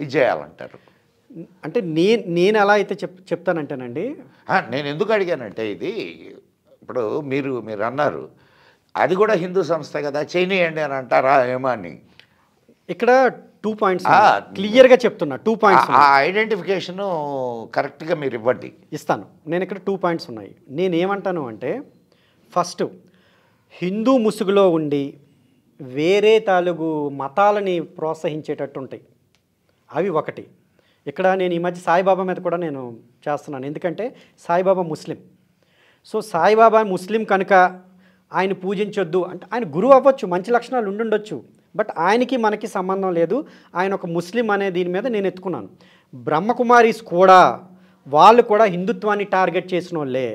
ఇది చేయాలంటారు? అంటే నేను ఎలా అయితే చెప్తానంటేనండి, నేను ఎందుకు అడిగానంటే, ఇది ఇప్పుడు మీరు అన్నారు అది కూడా హిందూ సంస్థ కదా, చేయనీయండి అని అంటారా ఏమో అని. ఇక్కడ 2 పాయింట్స్ క్లియర్గా చెప్తున్నా. 2 పాయింట్స్ ఆ ఐడెంటిఫికేషను కరెక్ట్గా మీరు ఇవ్వండి. ఇస్తాను. నేను ఇక్కడ 2 పాయింట్స్ ఉన్నాయి. నేను ఏమంటాను అంటే, ఫస్ట్ హిందూ ముసుగులో ఉండి వేరే తాలూకు మతాలని ప్రోత్సహించేటట్టు ఉంటాయి, అవి ఒకటి. ఇక్కడ నేను ఈ మధ్య సాయిబాబా మీద కూడా నేను చేస్తున్నాను, ఎందుకంటే సాయిబాబా ముస్లిం. సో సాయిబాబా ముస్లిం కనుక ఆయన పూజించొద్దు అంటే, ఆయన గురువు అవ్వచ్చు, మంచి లక్షణాలు ఉండుండొచ్చు, బట్ ఆయనకి మనకి సంబంధం లేదు, ఆయన ఒక ముస్లిం అనే దీని మీద నేను ఎత్తుకున్నాను. బ్రహ్మకుమారీస్ కూడా వాళ్ళు కూడా హిందుత్వాన్ని టార్గెట్ చేసిన వాళ్ళే.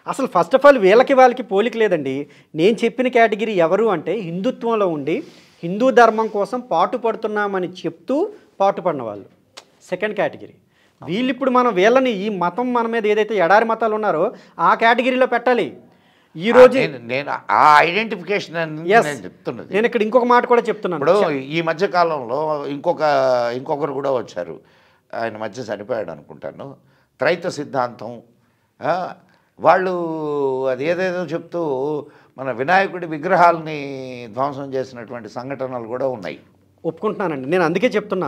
అసలు ఫస్ట్ ఆఫ్ ఆల్ వాళ్ళకి పోలిక లేదండి. నేను చెప్పిన కేటగిరీ ఎవరు అంటే, హిందుత్వంలో ఉండి హిందూ ధర్మం కోసం పాటుపడుతున్నామని చెప్తూ పాటుపడిన వాళ్ళు సెకండ్ కేటగిరీ. వీళ్ళు ఇప్పుడు మనం వీళ్ళని ఈ మతం మన మీద ఏదైతే ఎడారి మతాలు ఉన్నారో ఆ కేటగిరీలో పెట్టాలి. ఈరోజు నేను ఆ ఐడెంటిఫికేషన్ చెప్తున్నది. నేను ఇక్కడ ఇంకొక మాట కూడా చెప్తున్నాను. ఇప్పుడు ఈ మధ్య కాలంలో ఇంకొకరు కూడా వచ్చారు, ఆయన మధ్య చనిపోయాడు అనుకుంటాను, త్రైత సిద్ధాంతం. వాళ్ళు అది ఏదేదో చెప్తూ మన వినాయకుడి విగ్రహాలని ధ్వంసం చేసినటువంటి సంఘటనలు కూడా ఉన్నాయి. ఒప్పుకుంటున్నానండి. నేను అందుకే చెప్తున్నా,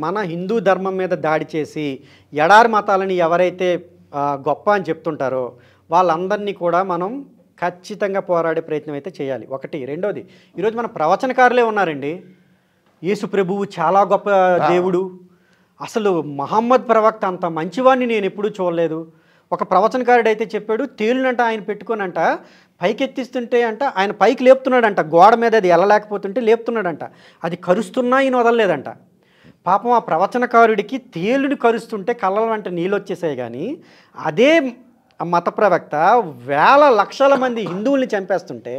మన హిందూ ధర్మం మీద దాడి చేసి ఎడారి మతాలని ఎవరైతే గొప్ప అని చెప్తుంటారో వాళ్ళందరినీ కూడా మనం ఖచ్చితంగా పోరాడే ప్రయత్నం అయితే చేయాలి. ఒకటి. రెండోది, ఈరోజు మన ప్రవచనకారులే ఉన్నారండి. యేసు ప్రభువు చాలా గొప్ప దేవుడు, అసలు మహమ్మద్ ప్రవక్త అంత మంచివాడిని నేను ఎప్పుడూ చూడలేదు, ఒక ప్రవచనకారుడు అయితే చెప్పాడు, తేలునంట ఆయన పెట్టుకోనంట పైకెత్తిస్తుంటే అంట ఆయన పైకి లేపుతున్నాడంట, గోడ మీద అది వెళ్ళలేకపోతుంటే లేపుతున్నాడంట, అది కరుస్తున్నా ఈయన వదలలేదంట. పాపం ఆ ప్రవచనకారుడికి తేలుని కరుస్తుంటే కళ్ళ వెంట నీళ్ళు వచ్చేసాయి. కానీ అదే మత ప్రవక్త వేల లక్షల మంది హిందువుల్ని చంపేస్తుంటే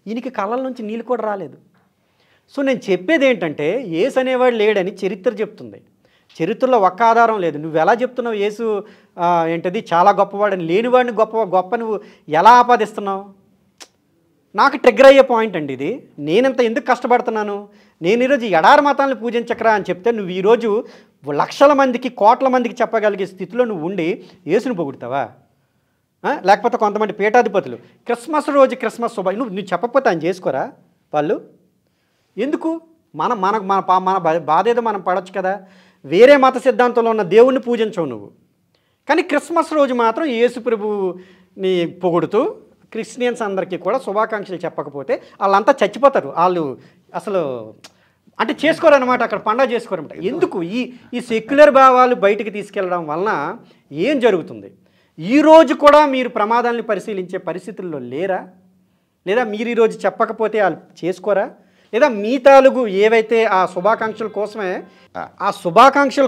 ఈయనకి కళ్ళ నుంచి నీళ్ళు కూడా రాలేదు. సో నేను చెప్పేది ఏంటంటే, యేసు అనేవాడు లేడని చరిత్ర చెప్తుంది. చరిత్రలో ఒక్క ఆధారం లేదు. నువ్వు ఎలా చెప్తున్నావు యేసు ఏంటది చాలా గొప్పవాడని? లేనివాడిని గొప్ప నువ్వు ఎలా ఆపాదిస్తున్నావు? నాకు ట్రిగ్గర్ అయ్యే పాయింట్ అండి ఇది. నేనంత ఎందుకు కష్టపడుతున్నాను? నేను ఈరోజు ఎడారి మతాలను పూజించకరా అని చెప్తే నువ్వు ఈరోజు లక్షల మందికి కోట్ల మందికి చెప్పగలిగే స్థితిలో నువ్వు ఉండి యేసుని పొగుడుతావా? లేకపోతే కొంతమంది పీఠాధిపతులు క్రిస్మస్ రోజు క్రిస్మస్ శుభ నువ్వు చెప్పకపోతే ఆయన చేసుకోరా వాళ్ళు? ఎందుకు? మన బాధ ఏదో మనం పడవచ్చు కదా. వేరే మత సిద్ధాంతంలో ఉన్న దేవుణ్ణి పూజించవు నువ్వు, కానీ క్రిస్మస్ రోజు మాత్రం యేసు ప్రభుని పొగుడుతూ క్రిస్టియన్స్ అందరికీ కూడా శుభాకాంక్షలు చెప్పకపోతే వాళ్ళంతా చచ్చిపోతారు. వాళ్ళు అసలు అంటే చేసుకోరనమాట, అక్కడ పండగ చేసుకోరనమాట. ఎందుకు ఈ సెక్యులర్ భావాలు బయటికి తీసుకెళ్ళడం వలన ఏం జరుగుతుంది? ఈరోజు కూడా మీరు ప్రమాదాలను పరిశీలించే పరిస్థితుల్లో లేరా? లేదా మీరు ఈరోజు చెప్పకపోతే వాళ్ళు చేసుకోరా? లేదా మీ తాలూకు ఏవైతే ఆ శుభాకాంక్షల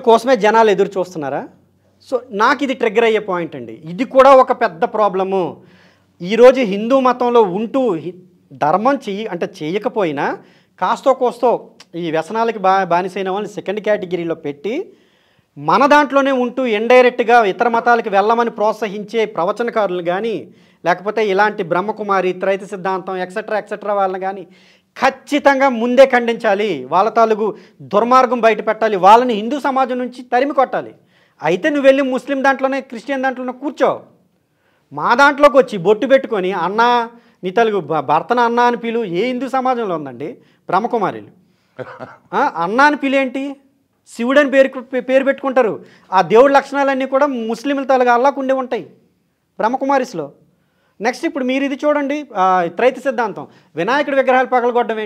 కోసమే జనాలు ఎదురు చూస్తున్నారా? సో నాకు ఇది ట్రిగ్గర్ అయ్యే పాయింట్ అండి. ఇది కూడా ఒక పెద్ద ప్రాబ్లము. ఈరోజు హిందూ మతంలో ఉంటూ ధర్మం చేయకపోయినా కాస్తో కోస్తో ఈ వ్యసనాలకి బానిసైన వాళ్ళని సెకండ్ కేటగిరీలో పెట్టి మన దాంట్లోనే ఉంటూ ఇండైరెక్ట్గా ఇతర మతాలకు వెళ్ళమని ప్రోత్సహించే ప్రవచనకారులు కానీ, లేకపోతే ఇలాంటి బ్రహ్మకుమారి, త్రైత సిద్ధాంతం ఎక్సెట్రా వాళ్ళని కానీ ఖచ్చితంగా ముందే ఖండించాలి. వాళ్ళ తాలూకు దుర్మార్గం బయట పెట్టాలి. వాళ్ళని హిందూ సమాజం నుంచి తరిమి కొట్టాలి. అయితే నువ్వు వెళ్ళి ముస్లిం దాంట్లోనే క్రిస్టియన్ దాంట్లోనే కూర్చో. మా దాంట్లోకి వచ్చి బొట్టు పెట్టుకొని అన్న నీ తెలుగు భర్తన అన్న అని పిలు ఏ హిందూ సమాజంలో ఉందండి? బ్రహ్మకుమారిలు అన్న అని పిలేంటి? శివుడని పేరు పెట్టుకుంటారు. ఆ దేవుడి లక్షణాలన్నీ కూడా ముస్లింల తలగా అల్లాకు ఉండే ఉంటాయి బ్రహ్మకుమారిస్లో. నెక్స్ట్ ఇప్పుడు మీరు ఇది చూడండి, త్రైత సిద్ధాంతం వినాయకుడి విగ్రహాలు పగలగొట్టడం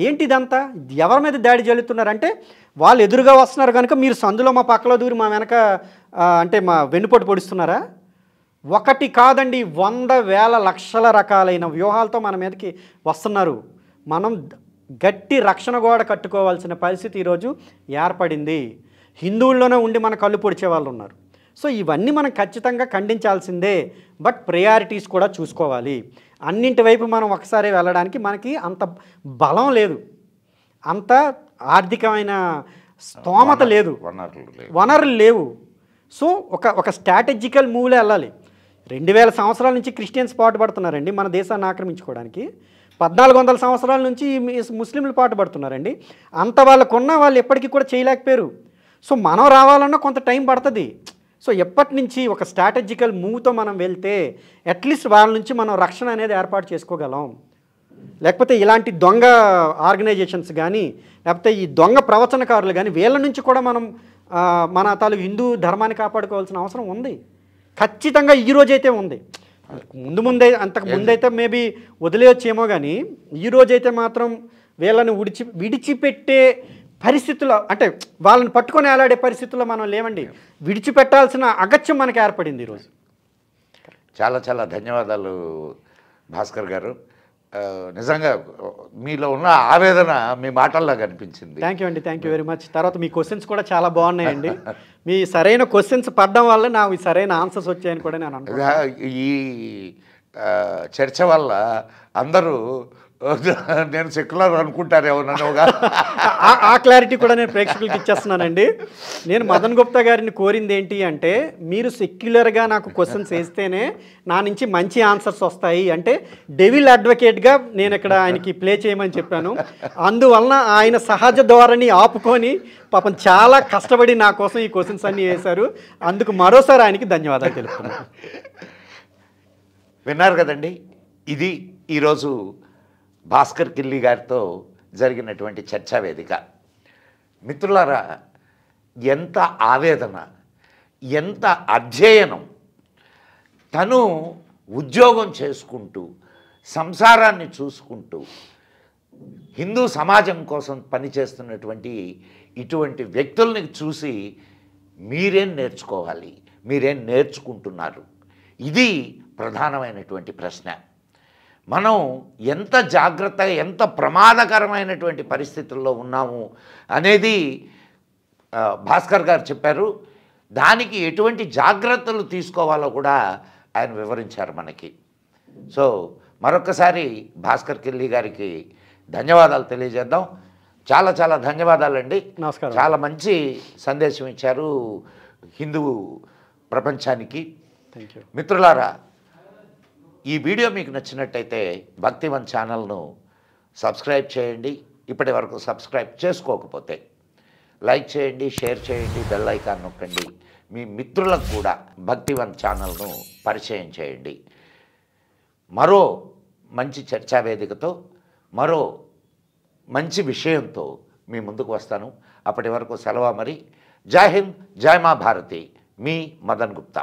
ఏంటి ఇదంతా? ఎవరి మీద దాడి జల్లుతున్నారంటే వాళ్ళు ఎదురుగా వస్తున్నారు కనుక మీరు సందులో మా పక్కలో దూరి మా వెనక అంటే మా వెన్నుపోటు పొడుస్తున్నారా? ఒకటి కాదండి, 100,000 లక్షల రకాలైన వ్యూహాలతో మన మీదకి వస్తున్నారు. మనం గట్టి రక్షణ గోడ కట్టుకోవాల్సిన పరిస్థితి ఈరోజు ఏర్పడింది. హిందువుల్లోనే ఉండి మన కళ్ళు పొడిచే వాళ్ళు ఉన్నారు. సో ఇవన్నీ మనం ఖచ్చితంగా ఖండించాల్సిందే. బట్ ప్రయారిటీస్ కూడా చూసుకోవాలి. అన్నింటి వైపు మనం ఒకసారి వెళ్ళడానికి మనకి అంత బలం లేదు, అంత ఆర్థికమైన స్తోమత లేదు, వనరులు లేవు. సో ఒక స్ట్రాటజికల్ మూవ్లో వెళ్ళాలి. 2000 సంవత్సరాల నుంచి క్రిస్టియన్స్ పాటుపడుతున్నారండి మన దేశాన్ని ఆక్రమించుకోవడానికి. 1400 సంవత్సరాల నుంచి ముస్లింలు పాటుపడుతున్నారండి. అంత వాళ్ళు ఎప్పటికీ కూడా చేయలేకపోయారు. సో మనం రావాలన్నా కొంత టైం పడుతుంది. సో ఎప్పటి నుంచి ఒక స్ట్రాటజికల్ మూవ్తో మనం వెళ్తే అట్లీస్ట్ వాళ్ళ నుంచి మనం రక్షణ అనేది ఏర్పాటు చేసుకోగలం. లేకపోతే ఇలాంటి దొంగ ఆర్గనైజేషన్స్ కానీ, లేకపోతే ఈ దొంగ ప్రవచనకారులు కానీ, వీళ్ళ నుంచి కూడా మనం మన తాలూకు హిందూ ధర్మాన్ని కాపాడుకోవాల్సిన అవసరం ఉంది. ఖచ్చితంగా ఈరోజైతే ఉంది. అంతకు ముందైతే మేబీ వదిలేయచ్చేమో, కానీ ఈరోజైతే మాత్రం వీళ్ళని విడిచిపెట్టే పరిస్థితుల్లో, అంటే వాళ్ళని పట్టుకొని ఏలాడే పరిస్థితుల్లో మనం లేవండి. విడిచిపెట్టాల్సిన అగత్యం మనకు ఏర్పడింది ఈరోజు. చాలా చాలా ధన్యవాదాలు భాస్కర్ గారు. నిజంగా మీలో ఉన్న ఆవేదన మీ మాటల్లో కనిపించింది. థ్యాంక్ యూ అండి, థ్యాంక్ యూ వెరీ మచ్. తర్వాత మీ క్వశ్చన్స్ కూడా చాలా బాగున్నాయండి. మీ సరైన క్వశ్చన్స్ పడడం వల్ల నాకు సరైన ఆన్సర్స్ వచ్చాయని కూడా నేను అనుకుంటున్నాను. ఈ చర్చ వల్ల అందరూ నేను సెక్యులర్ అనుకుంటారేమో నన్ను. ఆ క్లారిటీ కూడా నేను ప్రేక్షకులకి ఇచ్చేస్తున్నానండి. నేను మదన్ గుప్తా గారిని కోరింది ఏంటి అంటే, మీరు సెక్యులర్గా నాకు క్వశ్చన్స్ వేస్తేనే నా నుంచి మంచి ఆన్సర్స్ వస్తాయి. అంటే డెవిల్ అడ్వకేట్గా నేను ఇక్కడ ఆయనకి ప్లే చేయమని చెప్పాను. అందువలన ఆయన సహజ ధోరణి ఆపుకొని పాపం చాలా కష్టపడి నా కోసం ఈ క్వశ్చన్స్ అన్నీ వేశారు. అందుకు మరోసారి ఆయనకి ధన్యవాదాలు తెలుపుతున్నాను. విన్నారు కదండి, ఇది ఈరోజు భాస్కర్ కిల్లి గారితో జరిగినటువంటి చర్చా వేదిక. మిత్రులారా, ఎంత ఆవేదన, ఎంత అధ్యయనం. తను ఉద్యోగం చేసుకుంటూ సంసారాన్ని చూసుకుంటూ హిందూ సమాజం కోసం పనిచేస్తున్నటువంటి ఇటువంటి వ్యక్తుల్ని చూసి మీరేం నేర్చుకోవాలి, మీరేం నేర్చుకుంటున్నారు? ఇది ప్రధానమైనటువంటి ప్రశ్న. మనం ఎంత జాగ్రత్త, ఎంత ప్రమాదకరమైనటువంటి పరిస్థితుల్లో ఉన్నాము అనేది భాస్కర్ గారు చెప్పారు. దానికి ఎటువంటి జాగ్రత్తలు తీసుకోవాలో కూడా ఆయన వివరించారు మనకి. సో మరొకసారి భాస్కర్ కిల్లి గారికి ధన్యవాదాలు తెలియజేద్దాం. చాలా చాలా ధన్యవాదాలండి. నమస్కారం. చాలా మంచి సందేశం ఇచ్చారు హిందూ ప్రపంచానికి. Thank you. మిత్రులారా, ఈ వీడియో మీకు నచ్చినట్టయితే భక్తివన్ ఛానల్ను సబ్స్క్రైబ్ చేయండి. ఇప్పటి వరకు సబ్స్క్రైబ్ చేసుకోకపోతే లైక్ చేయండి, షేర్ చేయండి, బెల్ ఐకాన్ నొక్కండి. మీ మిత్రులకు కూడా భక్తివన్ ఛానల్ను పరిచయం చేయండి. మరో మంచి చర్చా వేదికతో, మరో మంచి విషయంతో మీ ముందుకు వస్తాను. అప్పటి వరకు సెలవు మరి. జై హింద్, జై మా భారతి. మీ మదన్ గుప్తా.